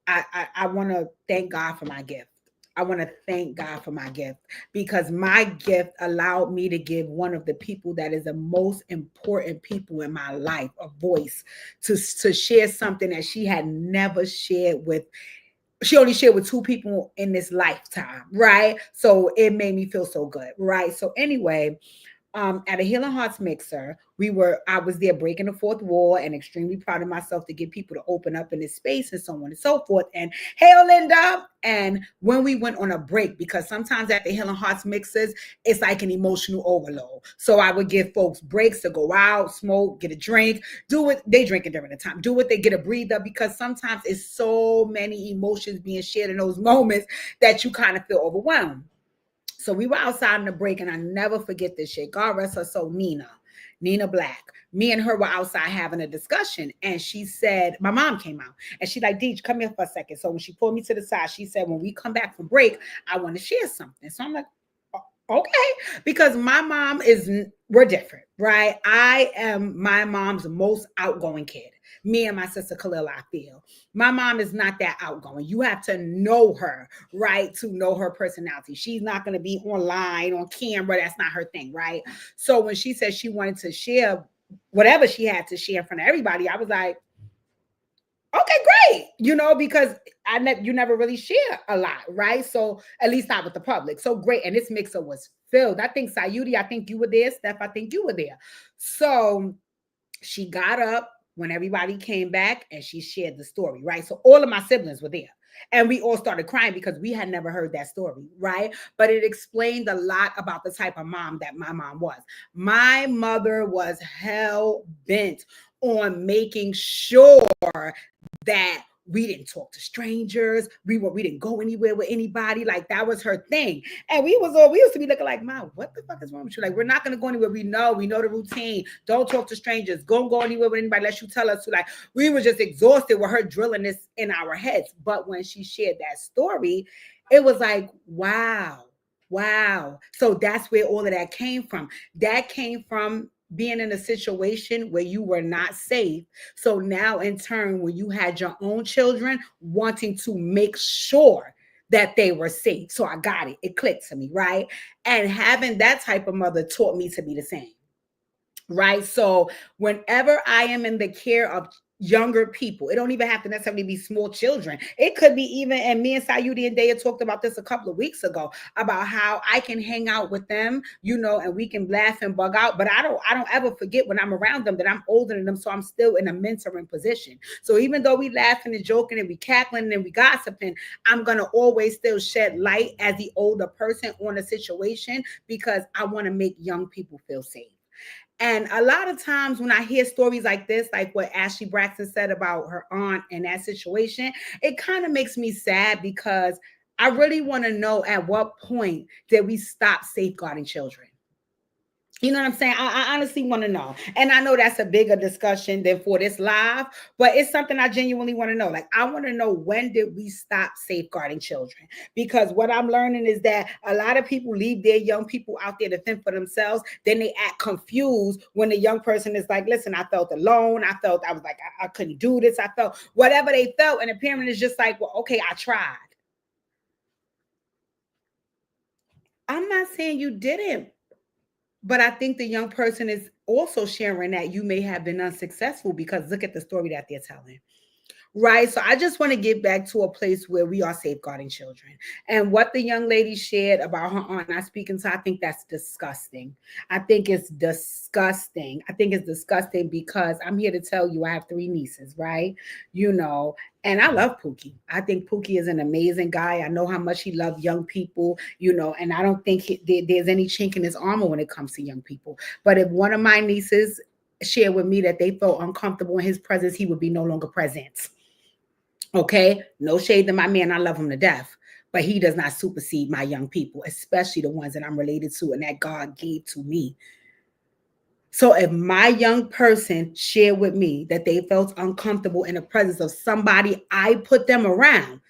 I want to thank God for my gift. I want to thank God for my gift, because my gift allowed me to give one of the people that is the most important people in my life a voice to share something that she had never shared with. She only shared with 2 people in this lifetime, right? So it made me feel so good, right? So anyway, at a Healing Hearts mixer, I was there breaking the fourth wall and extremely proud of myself to get people to open up in this space and so on and so forth. And hey, Linda. And when we went on a break, because sometimes at the Healing Hearts mixers, it's like an emotional overload. So I would give folks breaks to go out, smoke, get a drink, do what they drinking during the time, do what they get a breather, because sometimes it's so many emotions being shared in those moments that you kind of feel overwhelmed. So we were outside in the break, and I never forget this shit. God rest her soul, Nina Black. Me and her were outside having a discussion, and she said, my mom came out, and she's like, Deej, come here for a second. So when she pulled me to the side, she said, when we come back from break, I want to share something. So I'm like, okay, because my mom we're different, right? I am my mom's most outgoing kid. Me and my sister Chileeeee, I feel. My mom is not that outgoing. You have to know her, right, to know her personality. She's not going to be online, on camera. That's not her thing, right? So when she said she wanted to share whatever she had to share in front of everybody, I was like, okay, great. Because you never really share a lot, right? So at least not with the public. So great. And this mixer was filled. I think Sayudi, I think you were there. Steph, I think you were there. So she got up when everybody came back and she shared the story, right? So all of my siblings were there. And we all started crying because we had never heard that story, right? But it explained a lot about the type of mom that my mom was. My mother was hell bent on making sure that we didn't talk to strangers. We didn't go anywhere with anybody. Like, that was her thing. And we used to be looking like, Mom, what the fuck is wrong with you? Like, we're not going to go anywhere. We know the routine. Don't talk to strangers. Don't go anywhere with anybody unless you tell us to. Like, we were just exhausted with her drilling this in our heads. But when she shared that story, it was like, wow. So that's where all of that came from. That came from being in a situation where you were not safe. So now in turn, when you had your own children, wanting to make sure that they were safe. So I got it. It clicked to me, right? And having that type of mother taught me to be the same, right? So whenever I am in the care of younger people, it don't even have to necessarily be small children. It could be even, and me and Sayudi and Daya talked about this a couple of weeks ago, about how I can hang out with them, and we can laugh and bug out, but I don't ever forget when I'm around them that I'm older than them. So I'm still in a mentoring position. So even though we laughing and joking and we cackling and we gossiping, I'm going to always still shed light as the older person on a situation, because I want to make young people feel safe. And a lot of times when I hear stories like this, like what Ashley Braxton said about her aunt and that situation, it kind of makes me sad, because I really want to know, at what point did we stop safeguarding children? You know what I'm saying? I honestly want to know. And I know that's a bigger discussion than for this live, but it's something I genuinely want to know. Like, I want to know, when did we stop safeguarding children? Because what I'm learning is that a lot of people leave their young people out there to fend for themselves. Then they act confused when the young person is like, listen, I felt alone. I was like, I couldn't do this. I felt whatever they felt. And the parent is just like, well, okay, I tried. I'm not saying you didn't. But I think the young person is also sharing that you may have been unsuccessful, because look at the story that they're telling. right? So I just want to get back to a place where we are safeguarding children. And what the young lady shared about her aunt not speaking to, I think that's disgusting. I think it's disgusting. I think it's disgusting because I'm here to tell you I have 3 nieces, right? You know, and I love Pookie. I think Pookie is an amazing guy. I know how much he loves young people, you know, and I don't think there's any chink in his armor when it comes to young people. But if one of my nieces shared with me that they felt uncomfortable in his presence, he would be no longer present. Okay, no shade to my man. I love him to death, but he does not supersede my young people, especially the ones that I'm related to and that God gave to me. So if my young person shared with me that they felt uncomfortable in the presence of somebody I put them around,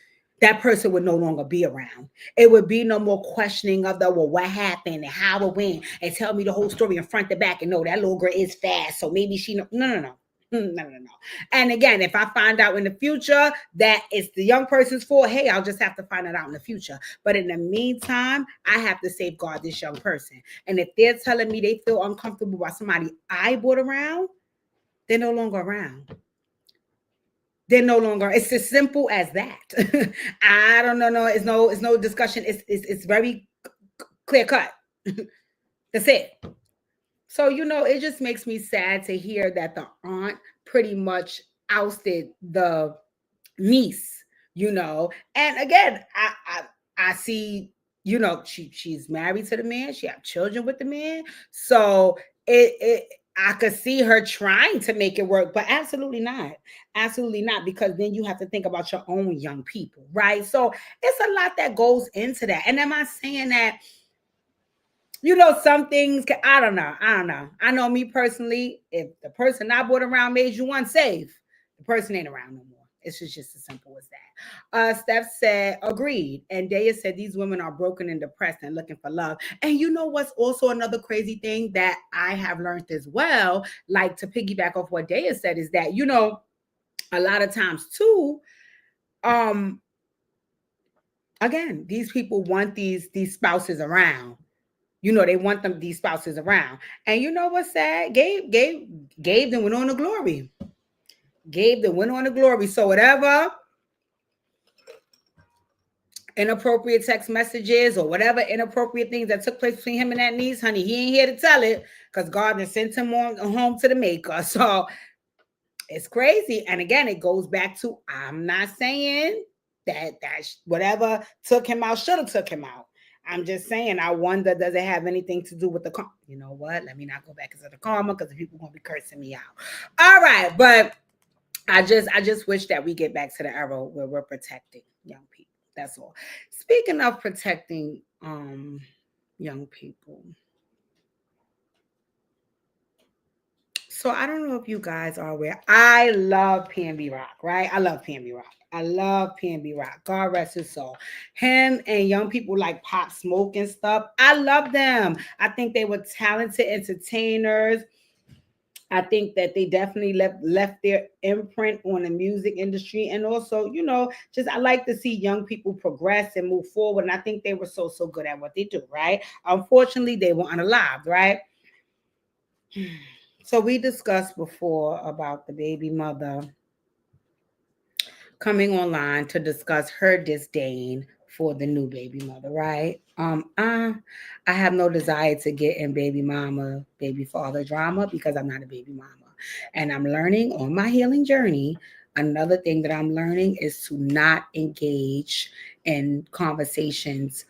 that person would no longer be around. It would be no more questioning of the, well, what happened and how it went, and tell me the whole story in front to back and no, that little girl is fast. So maybe she, no. And again, if I find out in the future that it's the young person's fault, hey, I'll just have to find it out in the future. But in the meantime, I have to safeguard this young person. And if they're telling me they feel uncomfortable by somebody I brought around, they're no longer around. They're no longer. It's as simple as that. I don't know. No, it's no discussion. It's very clear cut. That's it. So, you know, it just makes me sad to hear that the aunt pretty much ousted the niece, you know. And again, I see, you know, she's married to the man, she have children with the man. So it I could see her trying to make it work, but absolutely not. Absolutely not, because then you have to think about your own young people, right? So it's a lot that goes into that. And am I saying that, you know, some things, I don't know. I know me personally, if the person I brought around made you unsafe, the person ain't around no more. It's just as simple as that. Steph said, agreed. And Daya said, these women are broken and depressed and looking for love. And you know what's also another crazy thing that I have learned as well, like to piggyback off what Daya said, is that, you know, a lot of times too, again, these people want these spouses around. You know, they want these spouses around. And you know what's sad? Gabe them went on to glory. Gabe them went on to glory. So whatever inappropriate text messages or whatever inappropriate things that took place between him and that niece, honey, he ain't here to tell it because God has sent him on home to the maker. So it's crazy. And again, it goes back to, I'm not saying that whatever took him out should have took him out. I'm just saying, I wonder, does it have anything to do with the karma? You know what? Let me not go back into the karma because the people are going to be cursing me out. All right. But I just wish that we get back to the era where we're protecting young people. That's all. Speaking of protecting young people. So I don't know if you guys are aware. I love PnB Rock, right? I love PnB Rock. I love PnB Rock. God rest his soul. Him and young people like Pop Smoke and stuff. I love them. I think they were talented entertainers. I think that they definitely left their imprint on the music industry. And also, you know, just I like to see young people progress and move forward. And I think they were so good at what they do, right? Unfortunately, they were unalived, right? So we discussed before about the baby mother coming online to discuss her disdain for the new baby mother, right? I have no desire to get in baby mama, baby father drama because I'm not a baby mama. And I'm learning on my healing journey. Another thing that I'm learning is to not engage in conversations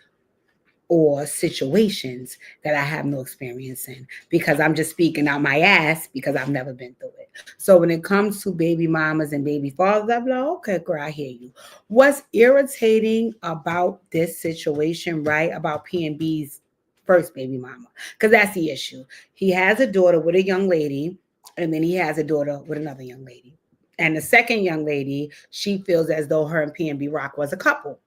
or situations that I have no experience in, because I'm just speaking out my ass because I've never been through it. So when it comes to baby mamas and baby fathers, I'm like, okay, girl, I hear you. What's irritating about this situation, right, about PnB's first baby mama? Because that's the issue. He has a daughter with a young lady, and then he has a daughter with another young lady. And the second young lady, she feels as though her and PnB Rock was a couple,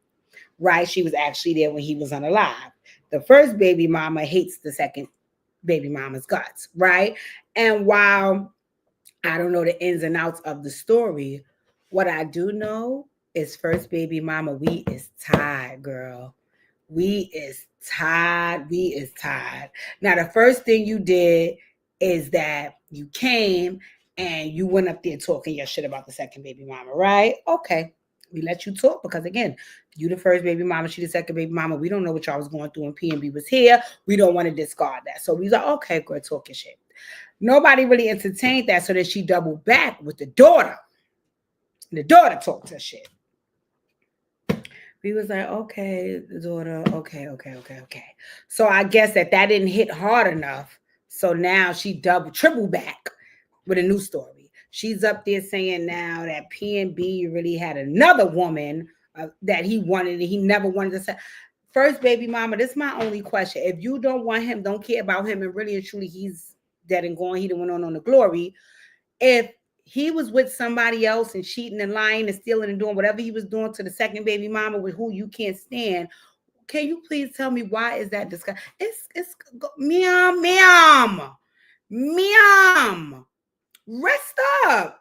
right? She was actually there when he was unalive. The first baby mama hates the second baby mama's guts, right? And while I don't know the ins and outs of the story, what I do know is first baby mama, we is tired, girl. We is tired. We is tired. Now, the first thing you did is that you came and you went up there talking your shit about the second baby mama, right? Okay. We let you talk because, again, you the first baby mama, she the second baby mama. We don't know what y'all was going through when PnB was here. We don't want to discard that. So we was like, okay, good, talk your shit. Nobody really entertained that, so then she doubled back with the daughter. And the daughter talked her shit. We was like, okay, the daughter, okay. So I guess that didn't hit hard enough. So now she triple back with a new story. She's up there saying now that PnB really had another woman that he wanted, and he never wanted to say. First baby mama, this is my only question. If you don't want him, don't care about him, and really and truly he's dead and gone, he done went on the glory. If he was with somebody else and cheating and lying and stealing and doing whatever he was doing to the second baby mama with who you can't stand, can you please tell me why is that disgusting? It's meow. Rest up.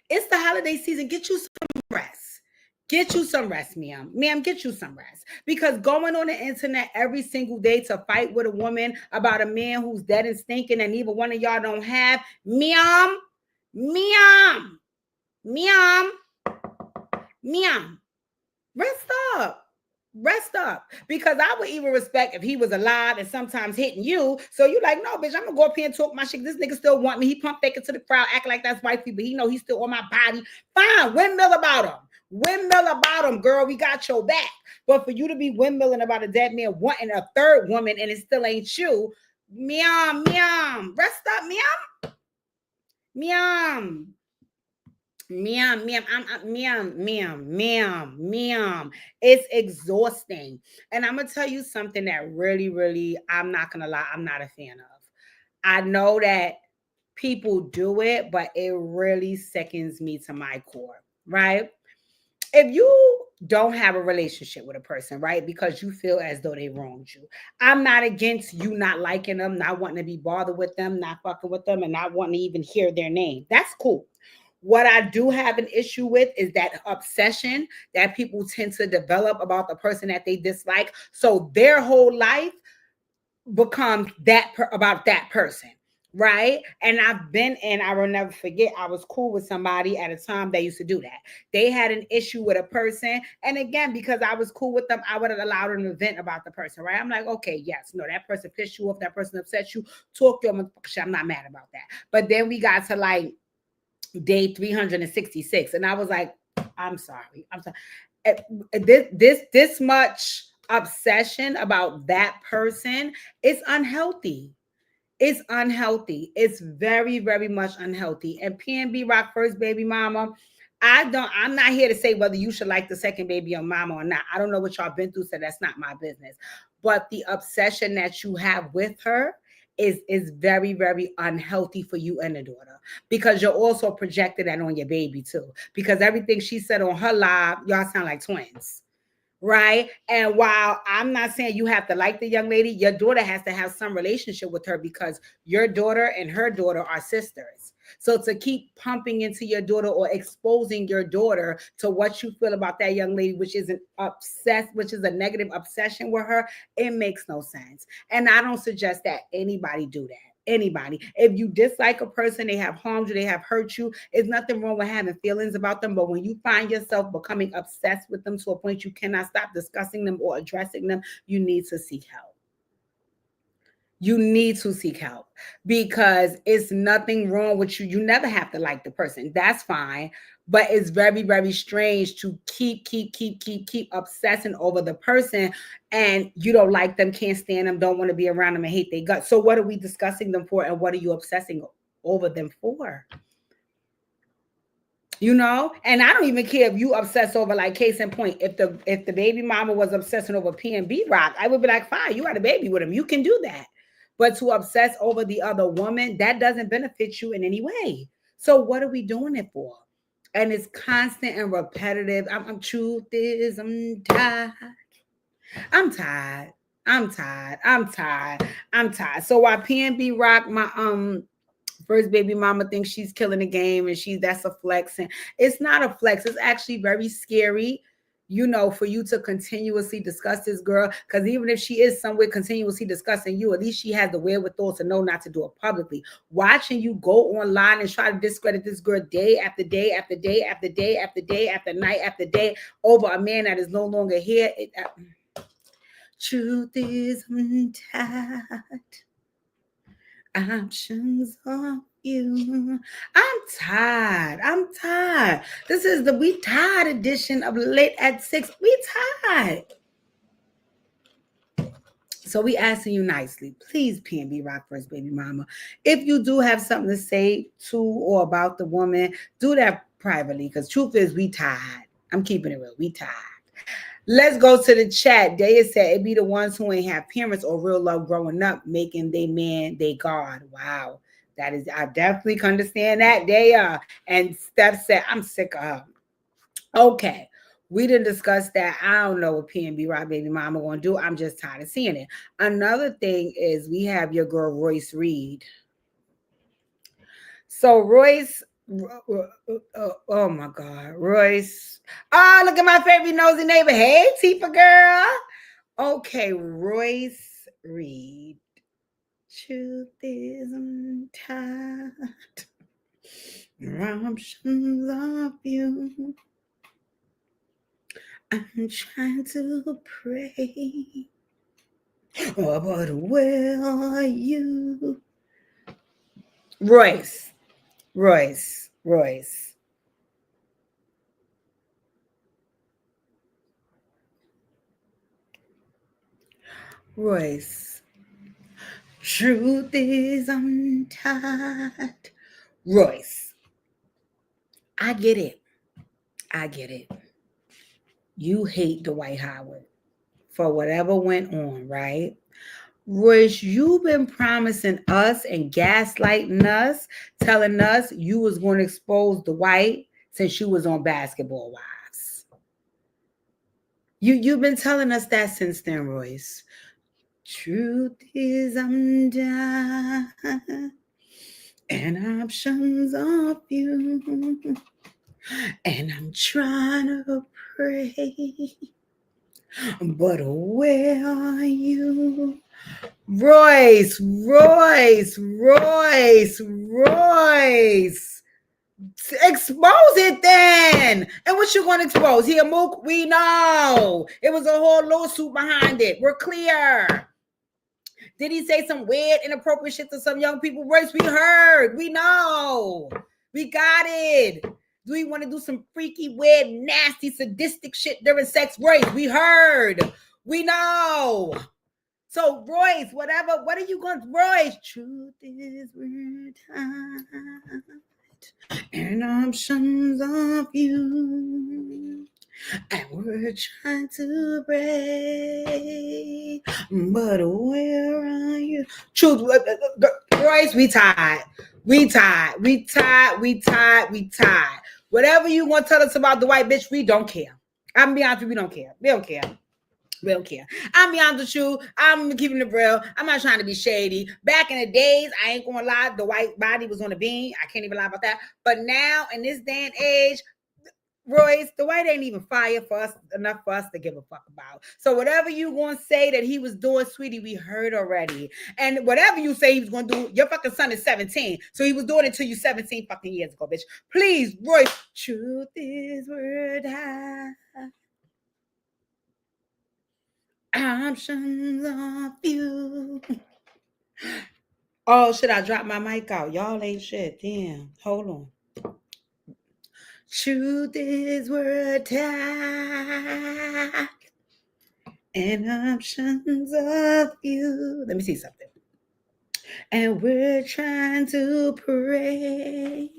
It's the holiday season. Get you some rest. Get you some rest, ma'am. Ma'am, get you some rest. Because going on the internet every single day to fight with a woman about a man who's dead and stinking and neither one of y'all don't have, ma'am. Rest up. Because I would even respect if he was alive and sometimes hitting you. So you like, no, bitch, I'm gonna go up here and talk my shit. This nigga still want me. He pump fake it to the crowd, act like that's wifey, but he know he's still on my body. Fine, windmill about him, girl. We got your back. But for you to be windmilling about a dead man wanting a third woman and it still ain't you, meow. Rest up, meow. It's exhausting. And I'm gonna tell you something that really, I'm not gonna lie, I'm not a fan of. I know that people do it, but it really sickens me to my core, right? If you don't have a relationship with a person, right, because you feel as though they wronged you, I'm not against you not liking them, not wanting to be bothered with them, not fucking with them, and not wanting to even hear their name. That's cool. What I do have an issue with is that obsession that people tend to develop about the person that they dislike. So their whole life becomes about that person, right? And I will never forget, I was cool with somebody at a time that used to do that. They had an issue with a person. And again, because I was cool with them, I would have allowed them to vent about the person, right? I'm like, okay, yes, no, that person pissed you off, that person upset you, talk your motherfucker shit. I'm not mad about that. But then we got to like day 366 and I was like, I'm sorry. This much obsession about that person is unhealthy. It's unhealthy. It's very, very much unhealthy. And PnB Rock, first baby mama, I'm not here to say whether you should like the second baby or mama or not. I don't know what y'all been through, so that's not my business. But the obsession that you have with her is very, very unhealthy for you and the daughter, because you're also projecting that on your baby too. Because everything she said on her live, y'all sound like twins. Right. And while I'm not saying you have to like the young lady, your daughter has to have some relationship with her, because your daughter and her daughter are sisters. So to keep pumping into your daughter or exposing your daughter to what you feel about that young lady, which is a negative obsession with her, it makes no sense. And I don't suggest that anybody do that. Anybody. If you dislike a person, they have harmed you, they have hurt you, there's nothing wrong with having feelings about them. But when you find yourself becoming obsessed with them to a point you cannot stop discussing them or addressing them, you need to seek help. You need to seek help, because it's nothing wrong with you. You never have to like the person. That's fine. But it's very, very strange to keep obsessing over the person, and you don't like them, can't stand them, don't want to be around them, and hate their guts. So what are we discussing them for, and what are you obsessing over them for? You know, and I don't even care if you obsess over, like, case in point, if the baby mama was obsessing over PnB Rock, I would be like, fine, you had a baby with him, you can do that. But to obsess over the other woman, that doesn't benefit you in any way. So what are we doing it for? And it's constant and repetitive. Truth is, I'm tired. So while PnB Rock, my first baby mama thinks she's killing the game and that's a flex, and it's not a flex. It's actually very scary you know, for you to continuously discuss this girl, because even if she is somewhere continuously discussing you, at least she has the wherewithal to know not to do it publicly. Watching you go online and try to discredit this girl day after day after day after day after day after night after day over a man that is no longer here. Truth is untied. Options of you. I'm tired. I'm tired. This is the We Tired edition of Late at 6. We tired. So we asking you nicely, please PnB Rock First Baby Mama. If you do have something to say to or about the woman, do that privately, because truth is we tired. I'm keeping it real. We tired. Let's go to the chat. Daya said it be the ones who ain't have parents or real love growing up, making they man they God. Wow. That is, I definitely can understand that. Daya. And Steph said, I'm sick of her. Okay. We didn't discuss that. I don't know what PnB Rock Baby Mama gonna do. I'm just tired of seeing it. Another thing is we have your girl Royce Reed. So Royce, oh my God, Royce. Oh, look at my favorite nosy neighbor. Hey, Tifa girl. Okay, Royce Reed. Truth is untied. Options of you. I'm trying to pray. Oh, but where are you? Royce. Royce. Truth is untied. Royce. I get it. You hate Dwight Howard for whatever went on, right? Royce, you've been promising us and gaslighting us, telling us you was going to expose Dwight since you was on Basketball Wives. You've been telling us that since then, Royce. Truth is undone, and options of you, and I'm trying to pray, but where are you? Royce. Expose it then. And what you going to expose? Here, Mook, we know. It was a whole lawsuit behind it. We're clear. Did he say some weird, inappropriate shit to some young people? Royce, we heard. We know. We got it. Do we want to do some freaky, weird, nasty, sadistic shit during sex? Royce, we heard. We know. So, Royce, whatever, what are you going to, Royce? Truth is we're tired, and options of you, and we're trying to break, but where are you? Truth, Royce, we tired. Whatever you want to tell us about the white bitch, we don't care. I'm gonna be honest with you, we don't care. We don't care. I'm be honest with you. I'm keeping it real. I'm not trying to be shady. Back in the days, I ain't gonna lie, the white body was on the beam. I can't even lie about that. But now, in this day and age, Royce, the white ain't even fire for us enough for us to give a fuck about. So whatever you gonna say that he was doing, sweetie, we heard already. And whatever you say he was gonna do, your fucking son is 17. So he was doing it to you 17 fucking years ago, bitch. Please, Royce, truth is word high. Options of you. Oh, should I drop my mic out? Y'all ain't shit. Damn. Hold on. Truth is we're tired, and options of you. Let me see something. And we're trying to pray,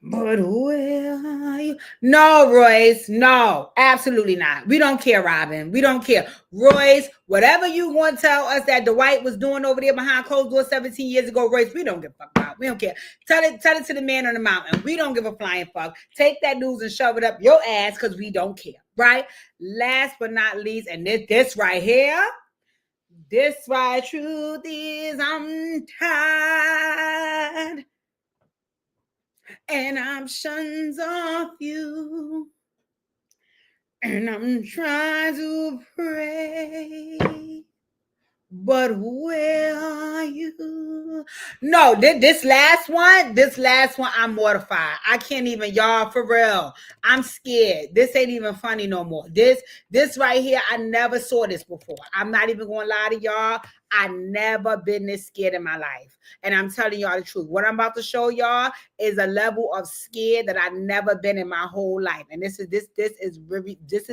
but where are you? No, Royce. No, absolutely not. We don't care, Robin. We don't care. Royce, whatever you want to tell us that Dwight was doing over there behind closed doors 17 years ago, Royce, we don't give a fuck about. We don't care. Tell it to the man on the mountain. We don't give a flying fuck. Take that news and shove it up your ass because we don't care, right? Last but not least, and this right here, this right, truth is I'm tired, and options of you, And I'm trying to pray, but where are you? No, this last one, I'm mortified. I can't even, y'all, for real. I'm scared. This ain't even funny no more. This right here, I never saw this before. I'm not even gonna lie to y'all. I never been this scared in my life. And I'm telling y'all the truth. What I'm about to show y'all is a level of scared that I've never been in my whole life. And this is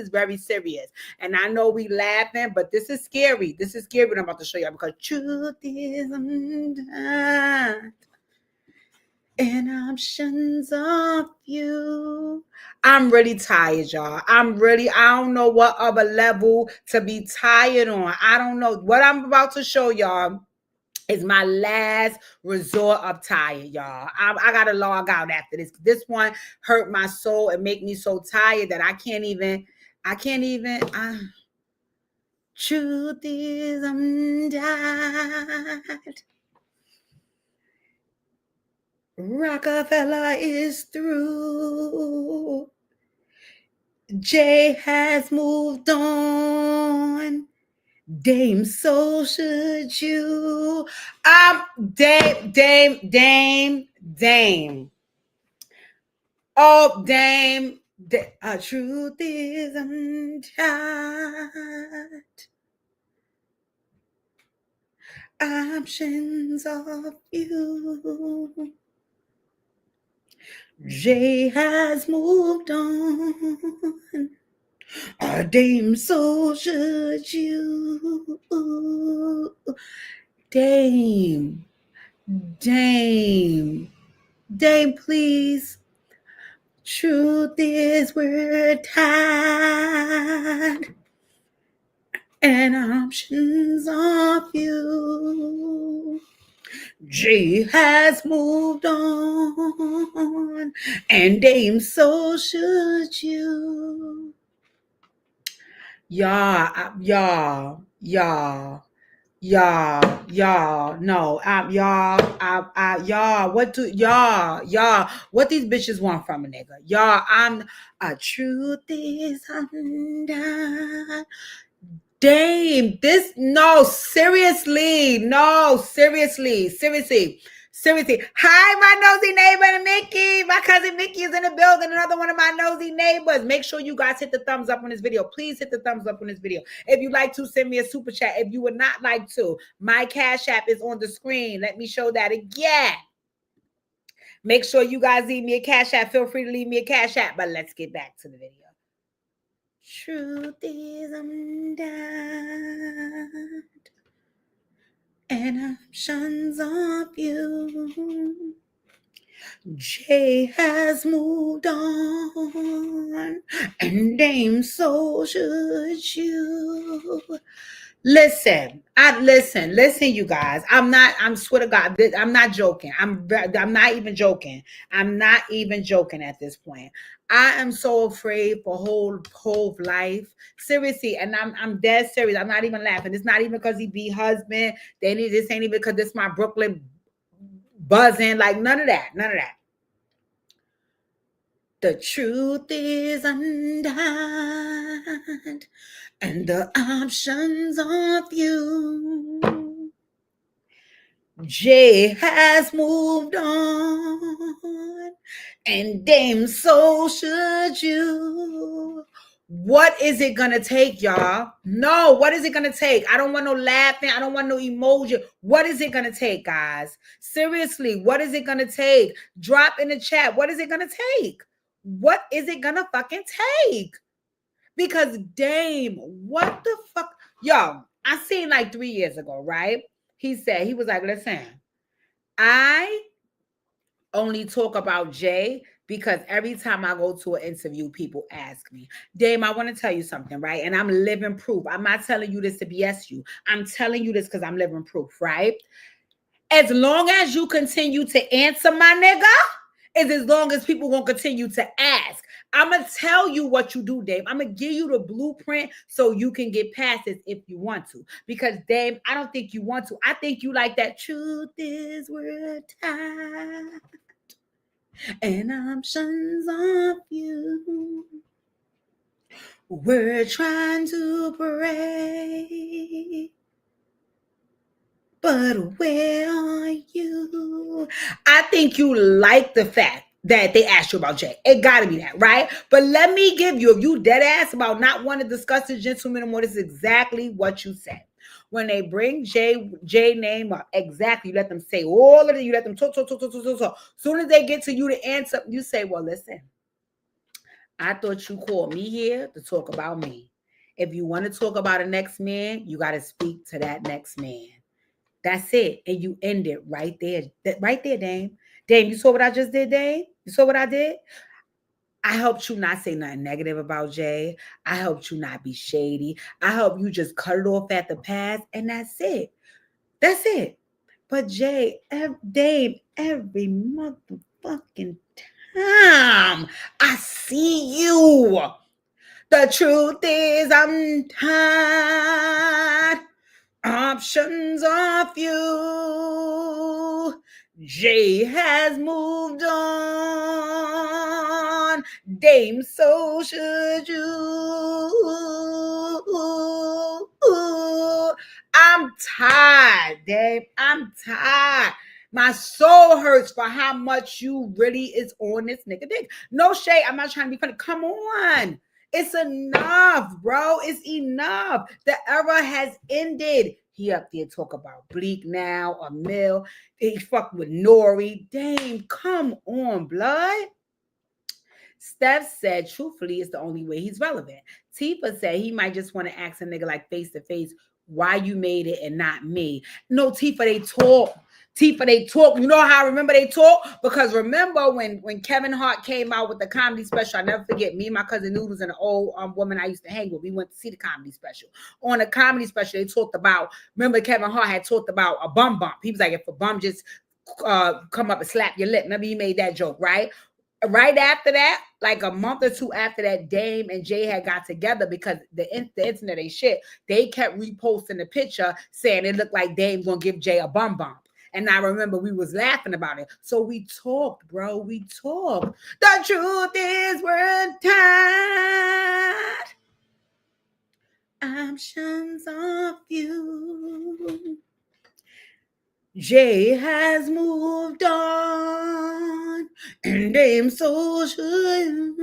very serious. And I know we laughing, but this is scary. This is scary what I'm about to show y'all, because truth is undone and options of you. I'm really tired, y'all. I don't know what other level to be tired on. I don't know. What I'm about to show y'all is my last resort of tired, y'all. I gotta log out after this. This one hurt my soul and make me so tired that I can't even. Truth is undone. Roc-A-Fella is through. Jay has moved on. Dame, so should you. Dame. Oh, Dame. Truth is undone. Options of you. Jay has moved on. Dame, so should you. Dame, please. Truth is we're tired. And options of you. Jay has moved on, and Dame, so should you. Y'all, no, y'all, what these bitches want from a nigga? Y'all, truth is undone. Dame, seriously. Hi, my nosy neighbor, Mickey. My cousin Mickey is in the building. Another one of my nosy neighbors. Make sure you guys hit the thumbs up on this video. Please hit the thumbs up on this video. If you'd like to, send me a super chat. If you would not like to, my Cash App is on the screen. Let me show that again. Make sure you guys leave me a Cash App. Feel free to leave me a Cash App. But let's get back to the video. Truth is undone, and options of you. Jay has moved on, and Dame, so should you. Listen, you guys. I swear to God, I'm not joking. I'm not even joking. I'm not even joking at this point. I am so afraid for whole life. Seriously, and I'm dead serious. I'm not even laughing. It's not even because he be husband. This ain't even because this my Brooklyn buzzing. Like none of that. The truth is undone, and the options of you. Jay has moved on, and Dame, so should you. What is it gonna take, y'all? No, what is it gonna take? I don't want no laughing. I don't want no emoji. What is it gonna take, guys? Seriously, what is it gonna take? Drop in the chat. What is it gonna take? What is it gonna fucking take? Because Dame, what the fuck? Yo, I seen like 3 years ago, right? He was like, listen, I only talk about Jay because every time I go to an interview, people ask me, Dame, I want to tell you something, right? And I'm living proof. I'm not telling you this to BS you. I'm telling you this because I'm living proof, right? As long as you continue to answer, my nigga, is as long as people won't continue to ask. I'm going to tell you what you do, Dame. I'm going to give you the blueprint so you can get past this if you want to. Because, Dame, I don't think you want to. I think you like that truth is we're tired and options of you. We're trying to pray, but where are you? I think you like the fact that they asked you about Jay. It gotta be that, right? But let me give you, if you dead ass about not wanting to discuss the gentleman anymore, this is exactly what you said. When they bring Jay name up, exactly, you let them say all of it, you let them talk. Soon as they get to you to answer, you say, well, listen, I thought you called me here to talk about me. If you want to talk about a next man, you got to speak to that next man. That's it. And you end it right there. Right there, Dame. Dame, you saw what I just did, Dame? You saw what I did? I helped you not say nothing negative about Jay. I helped you not be shady. I helped you just cut it off at the pass, and that's it. That's it. But Jay, Dame, every motherfucking time I see you, the truth is I'm tired. Options off you. Jay has moved on. Dame, so should you. I'm tired, Dame. I'm tired. My soul hurts for how much you really is on this nigga dick. No shade. I'm not trying to be funny. Come on. It's enough, bro. It's enough. The era has ended. He up there talk about Bleak now, a Mill. He fuck with Nori. Dang, come on, blood. Steph said, truthfully, it's the only way he's relevant. Tifa said he might just want to ask a nigga like face to face why you made it and not me. No, Tifa, they talk. Tifa, they talk. You know how I remember they talk? Because remember when Kevin Hart came out with the comedy special, I never forget, me and my cousin Noodles and an old woman I used to hang with, we went to see the comedy special. On the comedy special, they talked about, remember Kevin Hart had talked about a bum bump. He was like, if a bum just come up and slap your lip. Remember he made that joke, right? Right after that, like a month or two after that, Dame and Jay had got together because the internet ain't shit. They kept reposting the picture saying it looked like Dame gonna give Jay a bum bump. And I remember we was laughing about it. So we talked, bro. We talked. The truth is we're tired. Options of you. Jay has moved on, and Dame so should.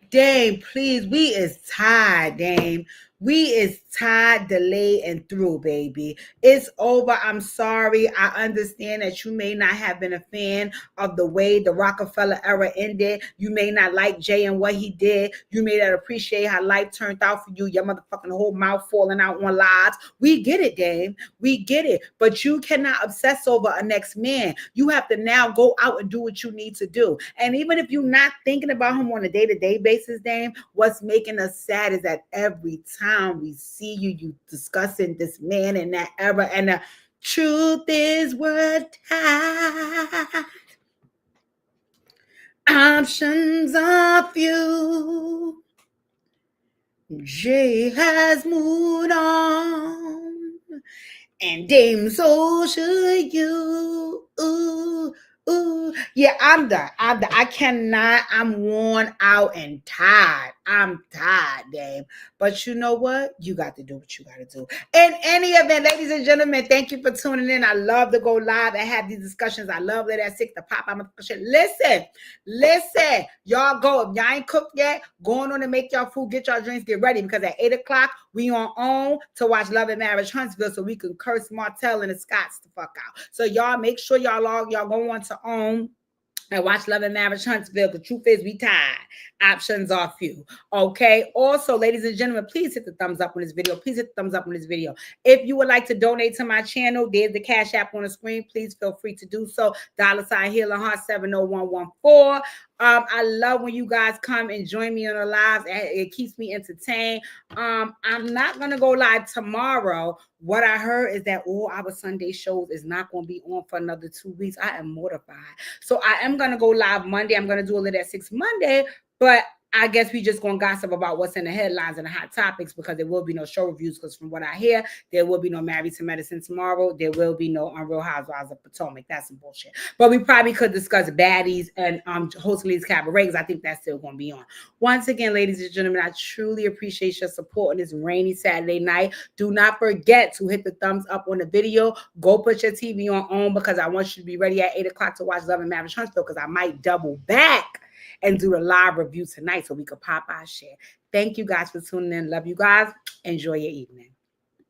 Dame, please, we is tired, Dame. We is tired, delayed, and through, baby. It's over. I'm sorry. I understand that you may not have been a fan of the way the Roc-A-Fella era ended. You may not like Jay and what he did. You may not appreciate how life turned out for you. Your motherfucking whole mouth falling out on lies. We get it, Dame. We get it. But you cannot obsess over a next man. You have to now go out and do what you need to do. And even if you're not thinking about him on a day-to-day basis, Dame, what's making us sad is that every time we see you discussing this man in that era, and the truth is we're tired. Options of you. Jay has moved on, and Dame, so should you. Ooh. Yeah, I'm done. I cannot. I'm worn out and tired. I'm tired, Dame. But you know what? You got to do what you got to do. In any event, ladies and gentlemen, thank you for tuning in. I love to go live and have these discussions. I love that at 6 to pop. I'm a shit. Listen. Y'all go. If y'all ain't cooked yet, going on and make y'all food, get y'all drinks, get ready. Because at 8 o'clock, we on to watch Love and Marriage Huntsville so we can curse Martell and the Scots the fuck out. So y'all make sure y'all go on to OWN and watch Love and Marriage Huntsville. The truth is we tired. Options are few. Okay. Also, ladies and gentlemen, please hit the thumbs up on this video. Please hit the thumbs up on this video. If you would like to donate to my channel, there's the Cash App on the screen. Please feel free to do so. $ Healing Heart 70114. I love when you guys come and join me on the lives. It keeps me entertained. I'm not gonna go live tomorrow. What I heard is that all our Sunday shows is not going to be on for another 2 weeks. I am mortified. So I am going to go live Monday. I'm going to do a little at 6 Monday, but I guess we just gonna gossip about what's in the headlines and the hot topics, because there will be no show reviews. Because from what I hear, there will be no Married to Medicine tomorrow. There will be no Real Housewives of Potomac. That's some bullshit. But we probably could discuss baddies and Host Lee's Cabaret, because I think that's still gonna be on. Once again, ladies and gentlemen, I truly appreciate your support on this rainy Saturday night. Do not forget to hit the thumbs up on the video. Go put your TV on, because I want you to be ready at 8 o'clock to watch Love and Marriage Huntsville, because I might double back and do a live review tonight so we could pop our share. Thank you guys for tuning in. Love you guys. Enjoy your evening.